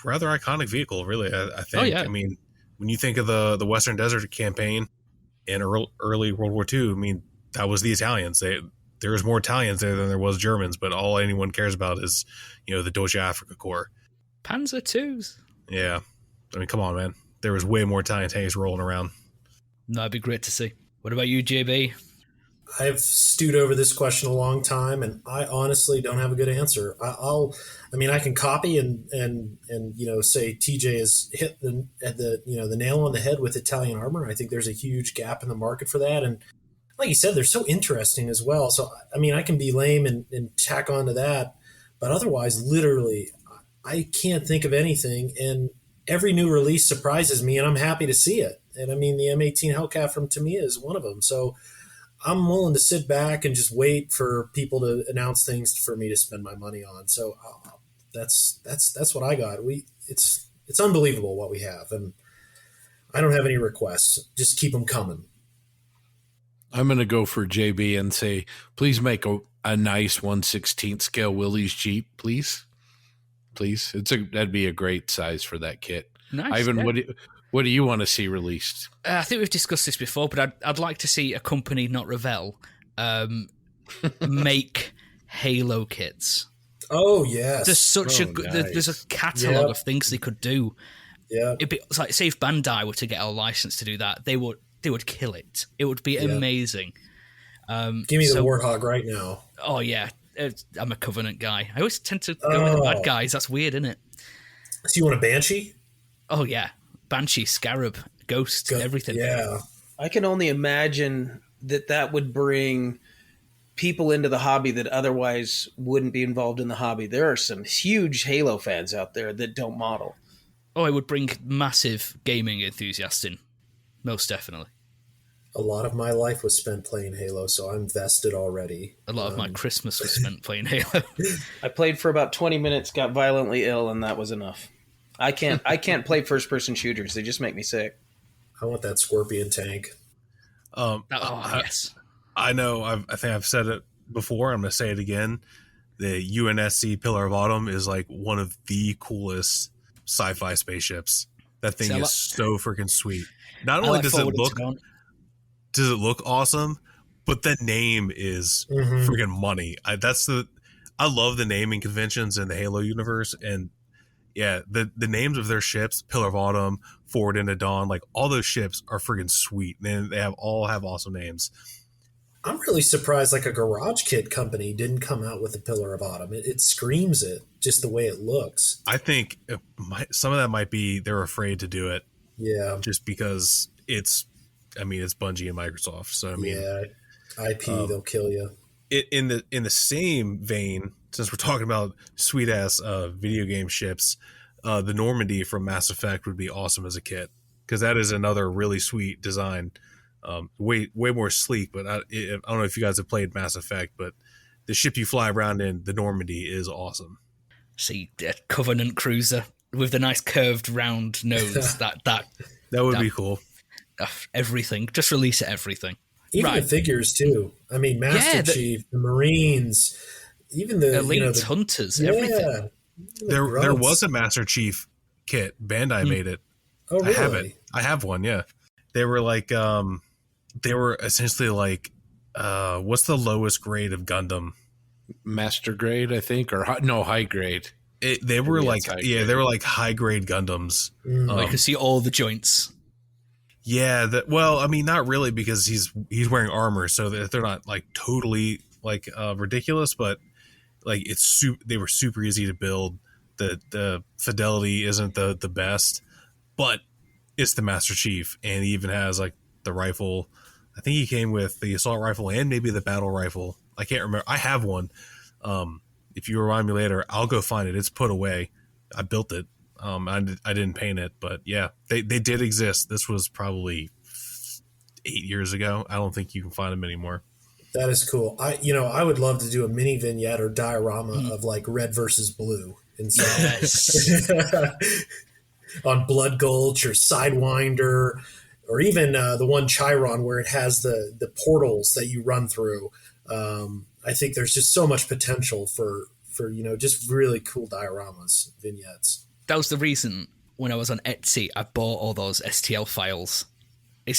rather iconic vehicle. Really, I think. Oh, yeah. I mean, when you think of the Western Desert campaign in early World War II, I mean, that was the Italians. There was more Italians there than there was Germans, but all anyone cares about is, the Deutsche Afrika Korps. Panzer IIs. Yeah, I mean, come on, man. There was way more Italian tanks rolling around. No, it'd be great to see. What about you, JB? I've stewed over this question a long time, and I honestly don't have a good answer. I can copy and say TJ has hit the nail on the head with Italian armor. I think there's a huge gap in the market for that, and like you said, they're so interesting as well. So I mean, I can be lame and tack on to that, but otherwise, literally, I can't think of anything. And every new release surprises me, and I'm happy to see it. And I mean, the M18 Hellcat from Tamiya is one of them. So I'm willing to sit back and just wait for people to announce things for me to spend my money on. So that's what I got. It's unbelievable what we have, and I don't have any requests. Just keep them coming. I'm going to go for JB and say, please make a nice 1/16 scale Willys Jeep, please. Please. That'd be a great size for that kit. Nice. Ivan, yeah. what do you want to see released? I think we've discussed this before, but I'd like to see a company, not Revell, make Halo kits. Oh yes, There's such nice. There's a catalog of things they could do. Yeah, It's like, say if Bandai were to get a license to do that, they would kill it. It would be amazing. Give me the Warthog right now. Oh yeah, I'm a Covenant guy. I always tend to go with the bad guys. That's weird, isn't it? So you want a Banshee? Oh yeah, Banshee, Scarab, Ghost, everything. Yeah. I can only imagine that would bring people into the hobby that otherwise wouldn't be involved in the hobby. There are some huge Halo fans out there that don't model. Oh, it would bring massive gaming enthusiasts in. Most definitely. A lot of my life was spent playing Halo, so I'm vested already. A lot of my Christmas was spent playing Halo. I played for about 20 minutes, got violently ill, and that was enough. I can't play first-person shooters. They just make me sick. I want that Scorpion tank. Yes. I know. I think I've said it before. I'm going to say it again. The UNSC Pillar of Autumn is like one of the coolest sci-fi spaceships. That thing is so freaking sweet. Not only does it look awesome, but the name is freaking money. I love the naming conventions in the Halo universe, and yeah, the names of their ships, Pillar of Autumn, Forward into Dawn, like all those ships are freaking sweet. And they all have awesome names. I'm really surprised like a garage kit company didn't come out with a Pillar of Autumn. It screams it, just the way it looks. I think some of that might be they're afraid to do it. Yeah. Just because it's Bungie and Microsoft. So, I mean. Yeah, IP, they'll kill you. In the same vein, since we're talking about sweet-ass video game ships, the Normandy from Mass Effect would be awesome as a kit. Because that is another really sweet design. Way more sleek, but I don't know if you guys have played Mass Effect, but the ship you fly around in, the Normandy, is awesome. See, a Covenant cruiser with the nice curved round nose. that would be cool. Everything, just release everything. Even the figures too. I mean, Master Chief, the Marines, even the Elite Hunters, everything. There was a Master Chief kit. Bandai made it. Oh, really? I have it. I have one. Yeah, they were like they were essentially like what's the lowest grade of Gundam? Master grade, I think, or high grade. They were like they were like high grade Gundams. You can see all the joints. Yeah, well, I mean, not really, because he's wearing armor, so they're not like totally like ridiculous, but like they were super easy to build. the fidelity isn't the best, but it's the Master Chief, and he even has like the rifle. I think he came with the assault rifle and maybe the battle rifle. I can't remember. I have one. If you remind me later, I'll go find it. It's put away. I built it. I didn't paint it, but yeah, they did exist. This was probably 8 years ago. I don't think you can find them anymore. That is cool. I would love to do a mini vignette or diorama of like red versus blue inside. Yes. On Blood Gulch or Sidewinder, or even the one Chiron where it has the portals that you run through. I think there's just so much potential for just really cool dioramas, vignettes. That was the reason when I was on Etsy, I bought all those STL files.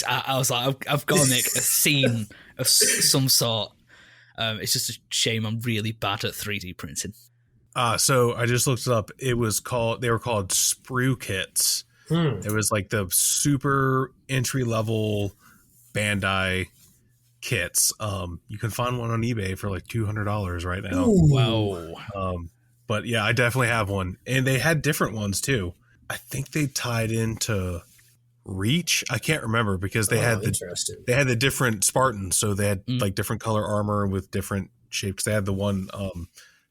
I was like, I've got to make a scene of some sort. It's just a shame I'm really bad at 3D printing. So I just looked it up. They were called sprue kits. It was like the super entry level Bandai kits. You can find one on eBay for like $200 right now. Ooh. Wow. But yeah, I definitely have one, and they had different ones too. I think they tied into Reach. I can't remember because they had the different Spartans, so they had like different color armor with different shapes. They had the one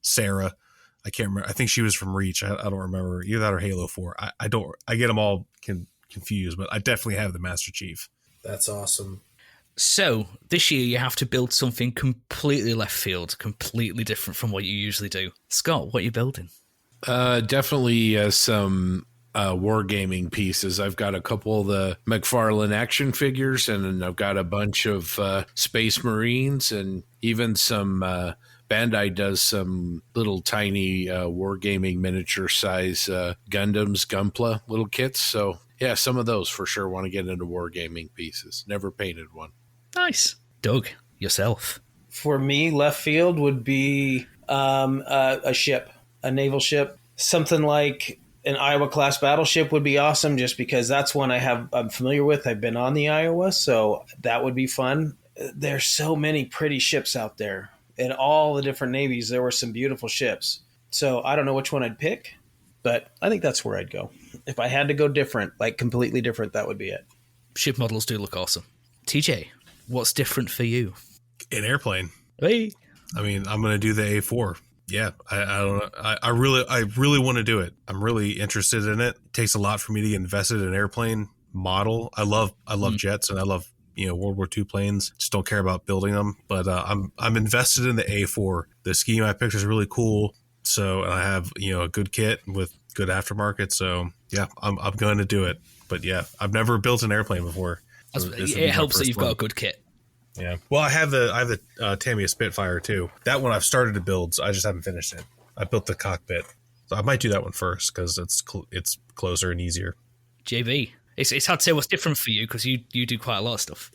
Sarah. I can't remember. I think she was from Reach. I don't remember either that or Halo 4. I get them all confused, but I definitely have the Master Chief. That's awesome. So this year you have to build something completely left field, completely different from what you usually do. Scott, what are you building? Definitely some wargaming pieces. I've got a couple of the McFarlane action figures, and then I've got a bunch of Space Marines, and even some Bandai does some little tiny wargaming miniature size Gundams, Gunpla little kits. So yeah, some of those for sure want to get into wargaming pieces. Never painted one. Nice. Doug, yourself. For me, left field would be a ship, a naval ship. Something like an Iowa-class battleship would be awesome just because that's one I'm familiar with. I've been on the Iowa, so that would be fun. There's so many pretty ships out there. In all the different navies, there were some beautiful ships. So I don't know which one I'd pick, but I think that's where I'd go. If I had to go different, like completely different, that would be it. Ship models do look awesome. TJ, what's different for you? An airplane. Hey. I mean, I'm going to do the A4. Yeah, I don't know. I really want to do it. I'm really interested in it. It takes a lot for me to get invested in an airplane model. I love jets, and I love World War II planes. Just don't care about building them. But I'm invested in the A4. The scheme I picked is really cool. So I have a good kit with good aftermarket. So yeah, I'm going to do it. But yeah, I've never built an airplane before. So it helps that you've got a good kit. Yeah. Well, I have the Tamiya Spitfire too. That one I've started to build, so I just haven't finished it. I built the cockpit, so I might do that one first because it's closer and easier. JB, it's hard to say what's different for you because you do quite a lot of stuff.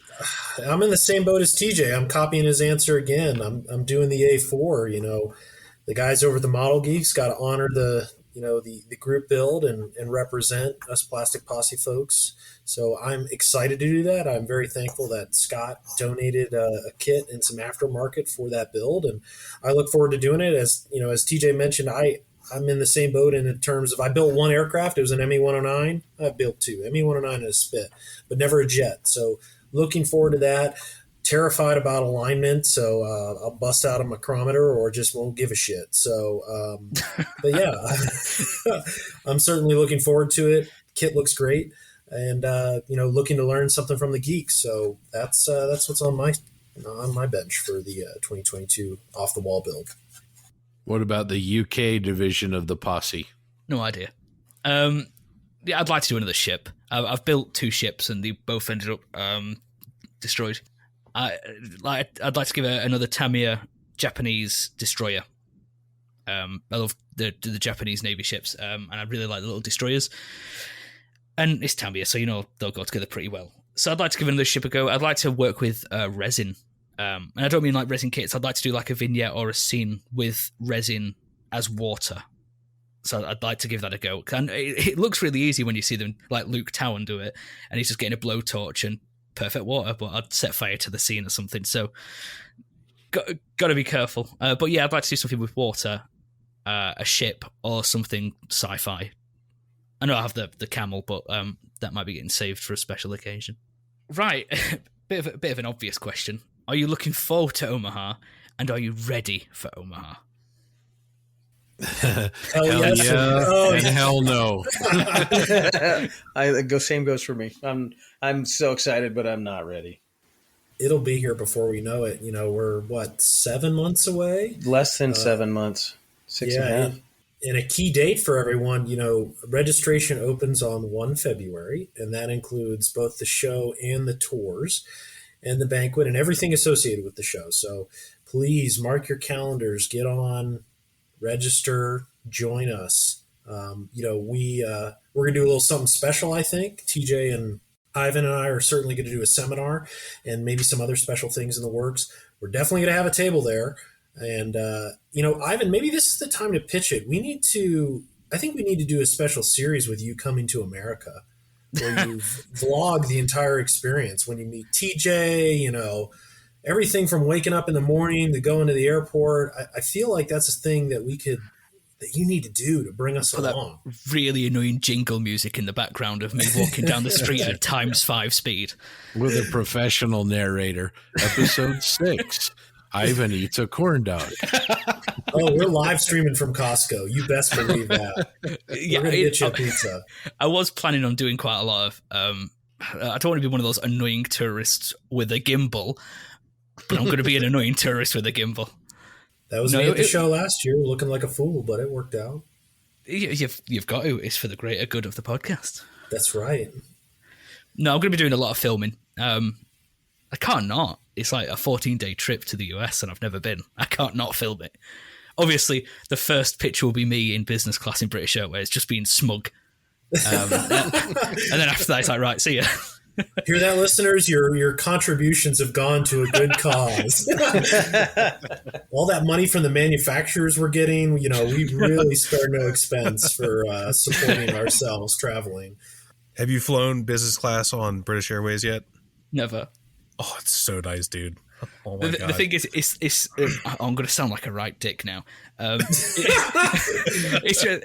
I'm in the same boat as TJ. I'm copying his answer again. I'm doing the A4. The guys over at the Model Geeks got to honor the group build and represent us Plastic Posse folks. So I'm excited to do that. I'm very thankful that Scott donated a kit and some aftermarket for that build, and I look forward to doing it. As TJ mentioned, I'm in the same boat in terms of I built one aircraft. It was an ME-109. I built two, ME-109 and a Spit, but never a jet. So looking forward to that. Terrified about alignment, so I'll bust out a micrometer or just won't give a shit. So, but yeah, I'm certainly looking forward to it. Kit looks great, and looking to learn something from the geeks. So that's what's on my bench for the 2022 off the wall build. What about the UK division of the posse? No idea. Yeah, I'd like to do another ship. I've built two ships, and they both ended up destroyed. I'd like to give another Tamiya Japanese destroyer. I love the Japanese Navy ships, and I really like the little destroyers. And it's Tamiya, so they'll go together pretty well. So I'd like to give another ship a go. I'd like to work with resin. And I don't mean like resin kits. I'd like to do like a vignette or a scene with resin as water. So I'd like to give that a go. And it looks really easy when you see them, like Luke Towan do it, and he's just getting a blowtorch and perfect water, but I'd set fire to the scene or something. So got to be careful. But yeah, I'd like to do something with water. a ship or something sci-fi. I know I have the camel, but that might be getting saved for a special occasion. Right, bit of an obvious question. Are you looking forward to Omaha, and are you ready for Omaha? Hell Hell yes. yeah, Oh, and hell no. Same goes for me. I'm so excited, but I'm not ready. It'll be here before we know it. We're 7 months away? Less than 7 months, six and a half. And a key date for everyone, registration opens on 1 February, and that includes both the show and the tours and the banquet and everything associated with the show. So please mark your calendars, get on, register, join us. We're going to do a little something special, I think. TJ and Ivan and I are certainly going to do a seminar and maybe some other special things in the works. We're definitely going to have a table there. And, Ivan, maybe this is the time to pitch it. I think we need to do a special series with you coming to America where you vlog the entire experience when you meet TJ, everything from waking up in the morning to going to the airport. I feel like that's a thing that you need to do to bring us along. That really annoying jingle music in the background of me walking down the street at ×5 speed. With a professional narrator. Episode 6. Ivan eats a corn dog. Oh, we're live streaming from Costco. You best believe that. Yeah, we're going to get you a pizza. I was planning on doing quite a lot of... I don't want to be one of those annoying tourists with a gimbal, but I'm going to be an annoying tourist with a gimbal. That was me at the show last year, looking like a fool, but it worked out. You've got to. It's for the greater good of the podcast. That's right. No, I'm going to be doing a lot of filming. I can't not. It's like a 14-day trip to the US, and I've never been. I can't not film it. Obviously, the first picture will be me in business class in British Airways, just being smug. And then after that, it's like, right, see ya. Hear that, listeners? Your contributions have gone to a good cause. All that money from the manufacturers we're getting, we really spare no expense for supporting ourselves traveling. Have you flown business class on British Airways yet? Never. Oh, it's so nice, dude. Oh my God. The thing is, it's I'm going to sound like a right dick now. It's just,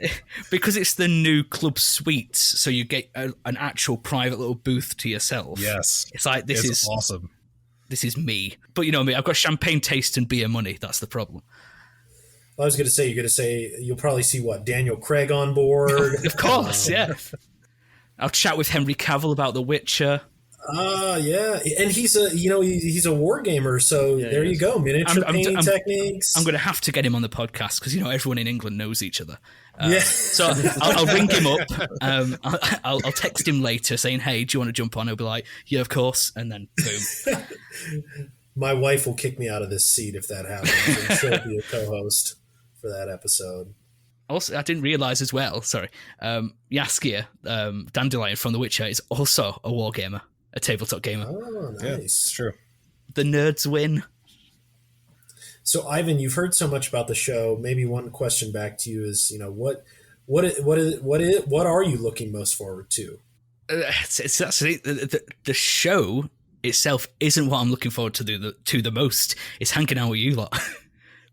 because it's the new club suites, so you get an actual private little booth to yourself. Yes. It's like, this is awesome. This is me. But you know me, I've got champagne taste and beer money. That's the problem. I was going to say, you'll probably see Daniel Craig on board. Of course, yeah. I'll chat with Henry Cavill about The Witcher. Yeah, and he's a war gamer, so there you go, miniature painting techniques. I'm going to have to get him on the podcast because everyone in England knows each other. Yeah. So I'll ring him up. I'll text him later saying, "Hey, do you want to jump on?" He'll be like, "Yeah, of course," and then boom. My wife will kick me out of this seat if that happens, and she'll be a co-host for that episode. Also, I didn't realize as well. Sorry, Jaskier, Dandelion from The Witcher, is also a war gamer. A tabletop gamer. Oh, nice. Yeah, it's true. The nerds win. So, Ivan, you've heard so much about the show. Maybe one question back to you is, what are you looking most forward to? It's actually the show itself isn't what I'm looking forward to the most. It's hanging out with you lot.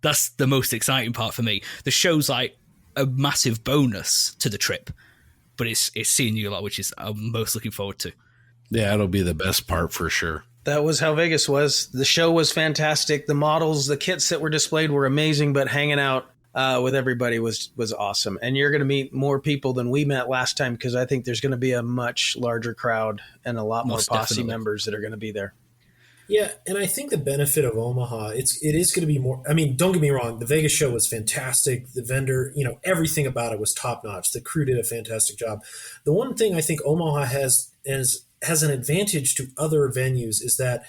That's the most exciting part for me. The show's like a massive bonus to the trip, but it's seeing you lot, which is I'm most looking forward to. Yeah, it'll be the best part for sure. That was how Vegas was. The show was fantastic. The models, the kits that were displayed were amazing, but hanging out with everybody was awesome. And you're going to meet more people than we met last time because I think there's going to be a much larger crowd and a lot more posse members that are going to be there. Yeah, and I think the benefit of Omaha, it is going to be more. I mean, don't get me wrong. The Vegas show was fantastic. The vendor, everything about it was top notch. The crew did a fantastic job. The one thing I think Omaha has an advantage to other venues is that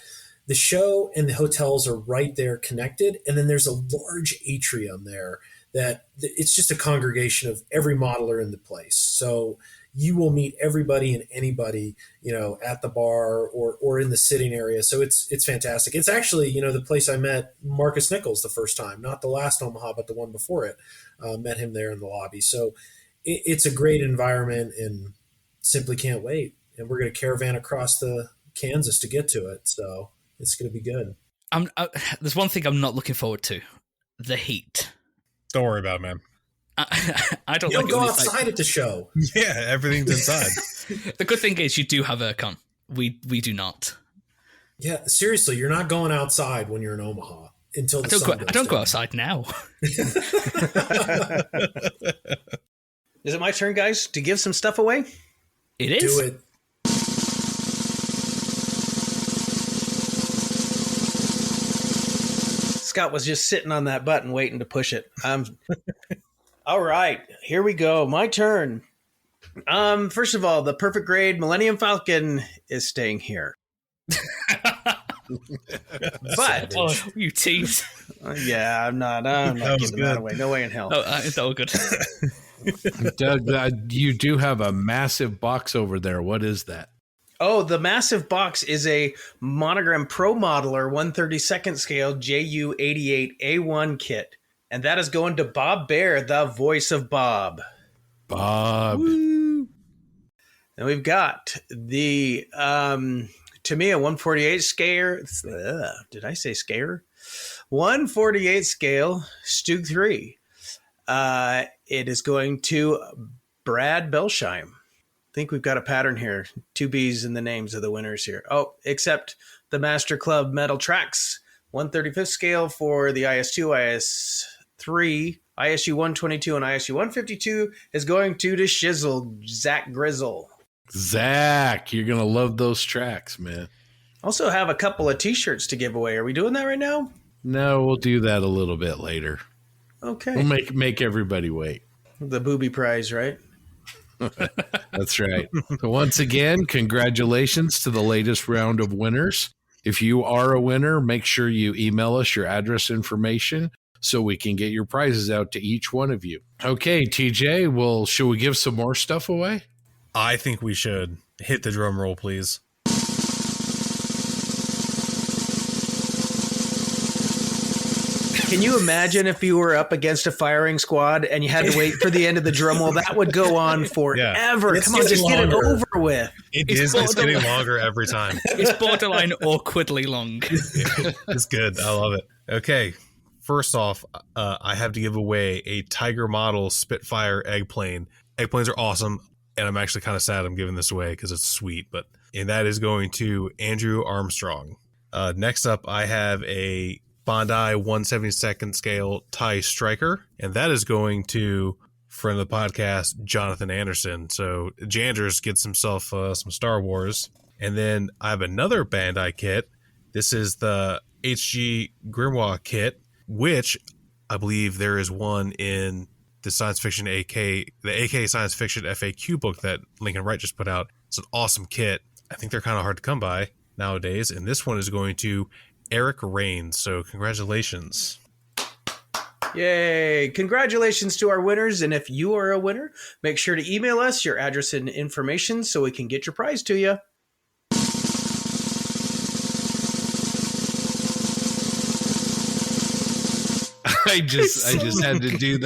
the show and the hotels are right there connected. And then there's a large atrium there that it's just a congregation of every modeler in the place. So you will meet everybody and anybody, at the bar or in the sitting area. So it's fantastic. It's actually, the place I met Marcus Nichols the first time, not the last Omaha, but the one before it, met him there in the lobby. So it's a great environment and simply can't wait. And we're going to caravan across the Kansas to get to it. So it's going to be good. There's one thing I'm not looking forward to. The heat. Don't worry about it, man. I don't You like don't go when it's outside at the show. Yeah, everything's inside. The good thing is you do have aircon. We do not. Yeah, seriously, you're not going outside when you're in Omaha until the sun goes I don't go down. outside now. Is it my turn, guys, to give some stuff away? It is. Do it. Scott was just sitting on that button waiting to push it. All right, here we go. My turn. First of all, the perfect grade Millennium Falcon is staying here. But Oh, you tease. yeah, I'm not giving that away. No way in hell. Oh, it's all good. Doug, you do have a massive box over there. What is that? Oh, the massive box is a Monogram Pro Modeler 1/32nd scale JU88A1 kit. And that is going to Bob Bear, the voice of Bob. Bob. Woo. And we've got the Tamiya 148 scale. Did I say scale? 148 scale Stug 3. It is going to Brad Belsheim. I think we've got a pattern here. 2 B's in the names of the winners here. Oh, except the Master Club Metal Tracks 135th scale for the IS2, IS3, ISU 122, and ISU 152 is going to Shizzle, Zach Grizzle. Zach, you're going to love those tracks, man. Also have a couple of t-shirts to give away. Are we doing that right now? No, we'll do that a little bit later. Okay. We'll make everybody wait. The booby prize, right? That's right. So once again, congratulations to the latest round of winners. If you are a winner, make sure you email us your address information so we can get your prizes out to each one of you. Okay, TJ, well, should we give some more stuff away? I think we should. Hit the drum roll, please. Can you imagine if you were up against a firing squad and you had to wait for the end of the drum roll? That would go on forever. It's Come on, just get it longer. over with. It's getting longer every time. It's borderline awkwardly long. It's good. I love it. Okay. First off, I have to give away a Tiger Model Spitfire eggplane. Eggplanes are awesome, and I'm actually kind of sad I'm giving this away because it's sweet. And that is going to Andrew Armstrong. Next up, I have a Bondi 172nd scale TIE Striker, and that is going to friend of the podcast, Jonathan Anderson. So Janders gets himself some Star Wars. And then I have another Bandai kit. This is the HG Grimoire kit, which I believe there is one in the science fiction the AK science fiction FAQ book that Lincoln Wright just put out. It's an awesome kit. I think they're kind of hard to come by nowadays. And this one is going to Eric Rains. So congratulations. Yay. Congratulations to our winners. And if you are a winner, make sure to email us your address and information so we can get your prize to you. I just had to do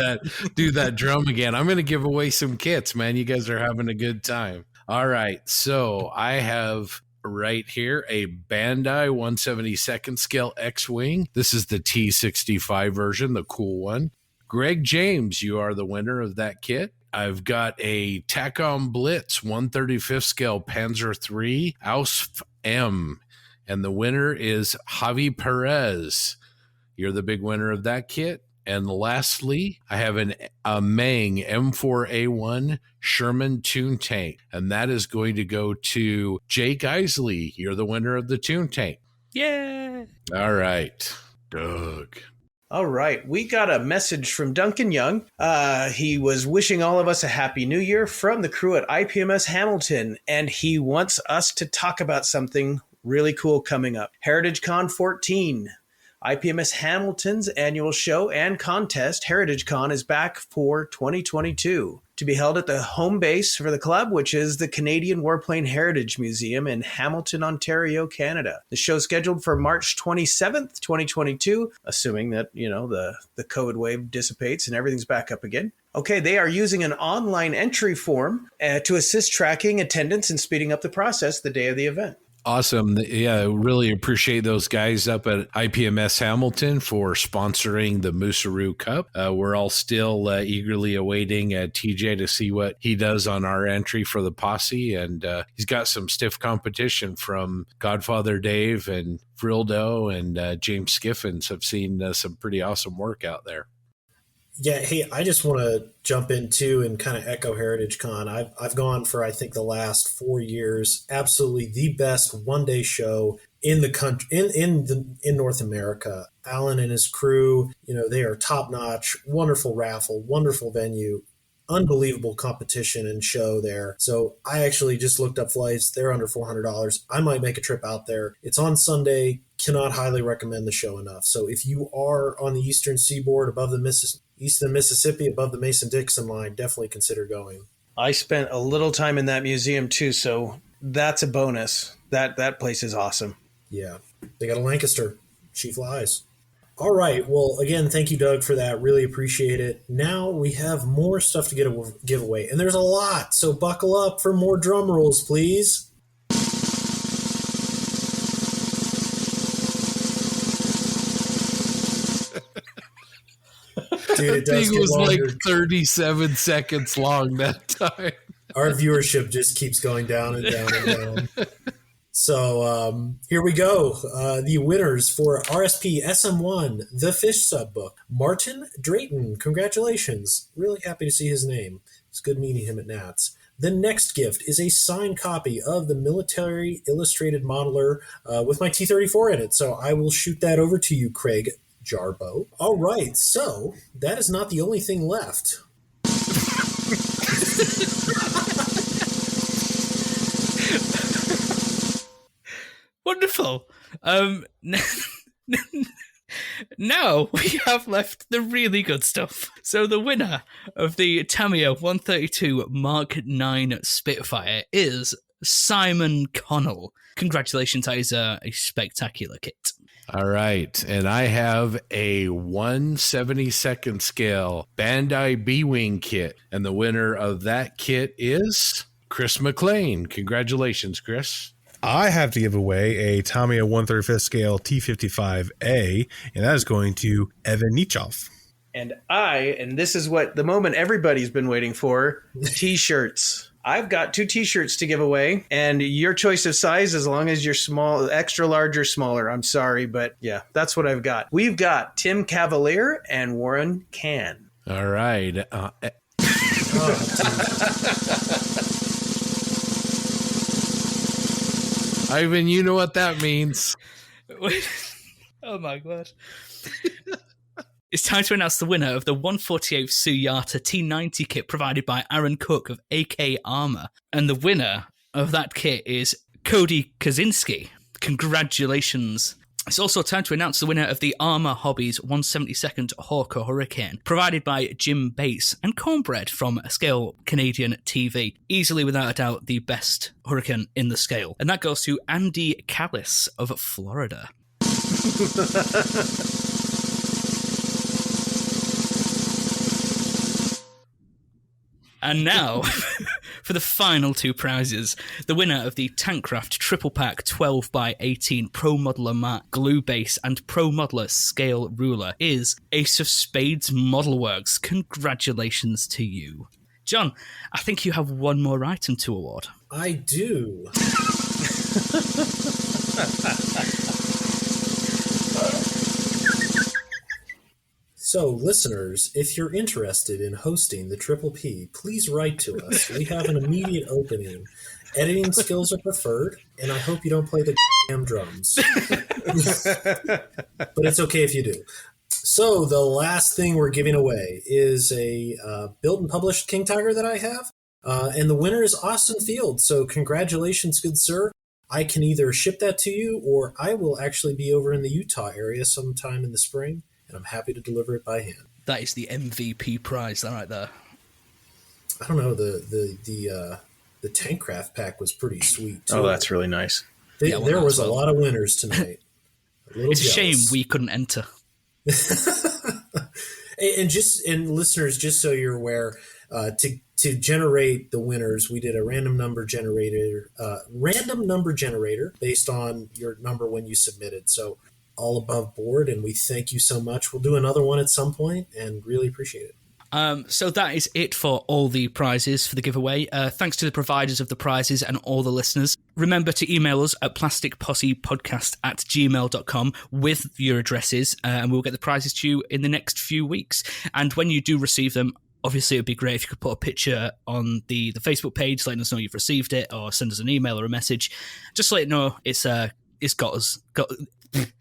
that drum again. I'm going to give away some kits, man. You guys are having a good time. All right. So I have right here a Bandai 172nd scale X-Wing. This is the T65 version, the cool one. Greg James, you are the winner of that kit. I've got a Tacom Blitz 135th scale Panzer III Ausf M, and the winner is Javi Perez. You're the big winner of that kit. And lastly, I have a Mang M4A1 Sherman Toon Tank, and that is going to go to Jake Isley. You're the winner of the Toon Tank. Yeah. All right, Doug. All right. We got a message from Duncan Young. He was wishing all of us a happy new year from the crew at IPMS Hamilton, and he wants us to talk about something really cool coming up. Heritage Con 14. IPMS Hamilton's annual show and contest, Heritage Con, is back for 2022 to be held at the home base for the club, which is the Canadian Warplane Heritage Museum in Hamilton, Ontario, Canada. The show is scheduled for March 27th, 2022, assuming that, the COVID wave dissipates and everything's back up again. Okay, they are using an online entry form to assist tracking attendance and speeding up the process the day of the event. Awesome. Yeah, really appreciate those guys up at IPMS Hamilton for sponsoring the Moosaroo Cup. We're all still eagerly awaiting TJ to see what he does on our entry for the posse. And he's got some stiff competition from Godfather Dave and Frildo and James Skiffins have seen some pretty awesome work out there. Yeah, hey, I just want to jump in too and kind of echo Heritage Con. I've gone for, I think, the last 4 years, absolutely the best one-day show in the country, in North America. Alan and his crew, they are top-notch, wonderful raffle, wonderful venue, unbelievable competition and show there. So I actually just looked up flights. They're under $400. I might make a trip out there. It's on Sunday. Cannot highly recommend the show enough. So if you are on the eastern seaboard above the east of the Mississippi, above the Mason-Dixon line, definitely consider going. I spent a little time in that museum too, so that's a bonus. That place is awesome. Yeah. They got a Lancaster. She flies. All right. Well, again, thank you, Doug, for that. Really appreciate it. Now we have more stuff to give away, and there's a lot. So buckle up for more drum rolls, please. Dude, it does thing was longer. like 37 seconds long that time. Our viewership just keeps going down and down and down. So here we go. The winners for RSP SM1, the Fish Sub Book. Martin Drayton, congratulations. Really happy to see his name. It's good meeting him at Nats. The next gift is a signed copy of the Military Illustrated Modeler with my T-34 in it. So I will shoot that over to you, Craig Jarbo. All right, so that is not the only thing left. Wonderful. Now we have left the really good stuff. So the winner of the Tamiya 132 Mark 9 Spitfire is Simon Connell. Congratulations, that is a spectacular kit. All right. And I have a 1/72nd scale Bandai B-Wing kit. And the winner of that kit is Chris McLean. Congratulations, Chris. I have to give away a Tamiya 1/35 scale T55A, and that is going to Evan Nichoff. And this is what the moment everybody's been waiting for, T-shirts. I've got 2 T-shirts to give away, and your choice of size, as long as you're small, extra large or smaller. I'm sorry, but yeah, that's what I've got. We've got Tim Cavalier and Warren Can. All right. Ivan, you know what that means. Oh my god. It's time to announce the winner of the 148th Suyata T90 kit provided by Aaron Cook of AK Armor. And the winner of that kit is Cody Kaczynski. Congratulations. It's also time to announce the winner of the Armor Hobbies 172nd Hawker Hurricane, provided by Jim Bates and Cornbread from Scale Canadian TV. Easily, without a doubt, the best Hurricane in the scale. And that goes to Andy Callis of Florida. And now, for the final 2 prizes, the winner of the Tankraft Triple Pack 12x18 Pro Modeler Mat Glue Base and Pro Modeler Scale Ruler is Ace of Spades Model Works. Congratulations to you. John, I think you have one more item to award. I do. So, listeners, if you're interested in hosting the Triple P, please write to us. We have an immediate opening. Editing skills are preferred, and I hope you don't play the damn drums. But it's okay if you do. So, the last thing we're giving away is a built and published King Tiger that I have, and the winner is Austin Field. So, congratulations, good sir. I can either ship that to you, or I will actually be over in the Utah area sometime in the spring. And I'm happy to deliver it by hand. That is the MVP prize, right there. I don't know. The Tankraft pack was pretty sweet too. Oh, that's really nice. There was a lot of winners tonight. It's a shame we couldn't enter. And listeners, just so you're aware, To generate the winners, we did a random number generator based on your number when you submitted. So all above board, and we thank you so much. We'll do another one at some point and really appreciate it. So that is it for all the prizes for the giveaway. Thanks to the providers of the prizes and all the listeners. Remember to email us at plasticpossepodcast@gmail.com with your addresses, and we'll get the prizes to you in the next few weeks. And when you do receive them, obviously it would be great if you could put a picture on the Facebook page letting us know you've received it, or send us an email or a message. Just to let it know it's got us.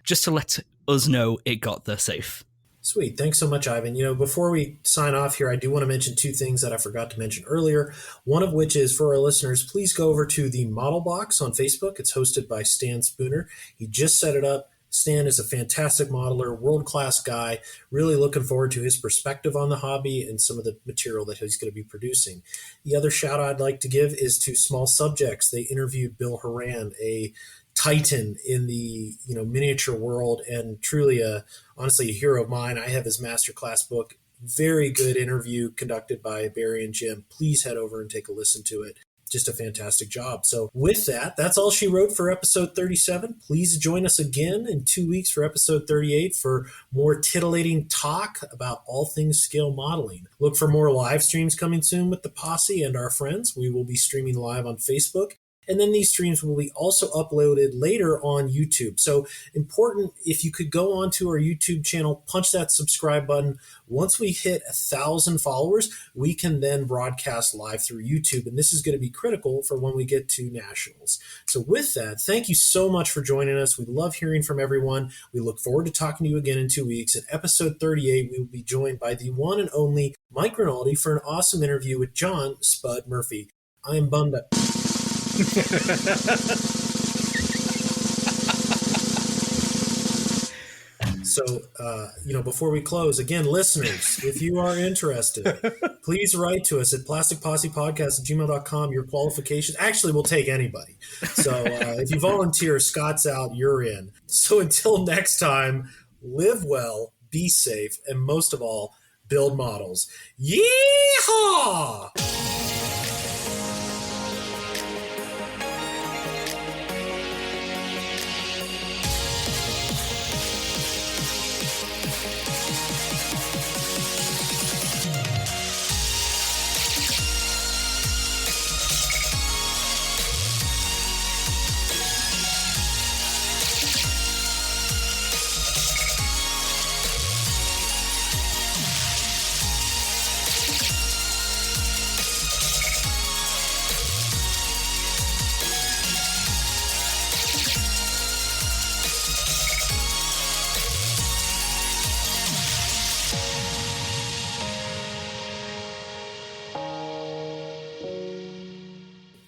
Just to let us know it got there safe. Sweet. Thanks so much, Ivan. Before we sign off here, I do want to mention two things that I forgot to mention earlier. One of which is, for our listeners, please go over to the Model Box on Facebook. It's hosted by Stan Spooner. He just set it up. Stan is a fantastic modeler, world-class guy. Really looking forward to his perspective on the hobby and some of the material that he's going to be producing. The other shout I'd like to give is to Small Subjects. They interviewed Bill Horan, a titan in the miniature world, and truly honestly a hero of mine. I have his masterclass book. Very good interview conducted by Barry and Jim. Please head over and take a listen to it. Just a fantastic job. So with that, that's all she wrote for episode 37. Please join us again in 2 weeks for episode 38 for more titillating talk about all things scale modeling. Look for more live streams coming soon with the posse and our friends. We will be streaming live on Facebook. And then these streams will be also uploaded later on YouTube. So important, if you could go onto our YouTube channel, punch that subscribe button. Once we hit 1,000 followers, we can then broadcast live through YouTube. And this is going to be critical for when we get to nationals. So with that, thank you so much for joining us. We love hearing from everyone. We look forward to talking to you again in 2 weeks. In episode 38, we will be joined by the one and only Mike Rinaldi for an awesome interview with John Spud Murphy. I am bummed up. So, before we close, again, listeners, if you are interested, please write to us at plasticpossepodcast@gmail.com. Your qualifications. Actually, we'll take anybody. So if you volunteer, Scott's out, you're in. So until next time, live well, be safe, and most of all, build models. Yeehaw!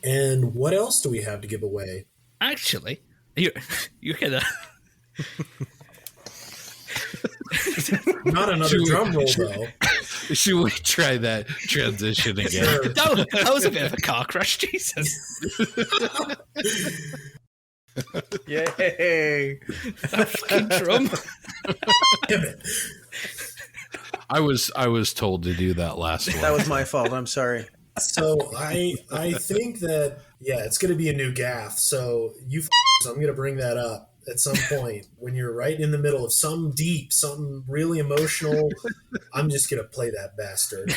And what else do we have to give away? Actually, you're gonna not another drum roll though. Should we try that transition again? Sure. That was a bit of a car crash, Jesus. Yay! That fucking drum. Damn it. I was told to do that last one. That was my fault. I'm sorry. So I think that, it's going to be a new gaff. So I'm going to bring that up at some point when you're right in the middle of something really emotional. I'm just going to play that bastard.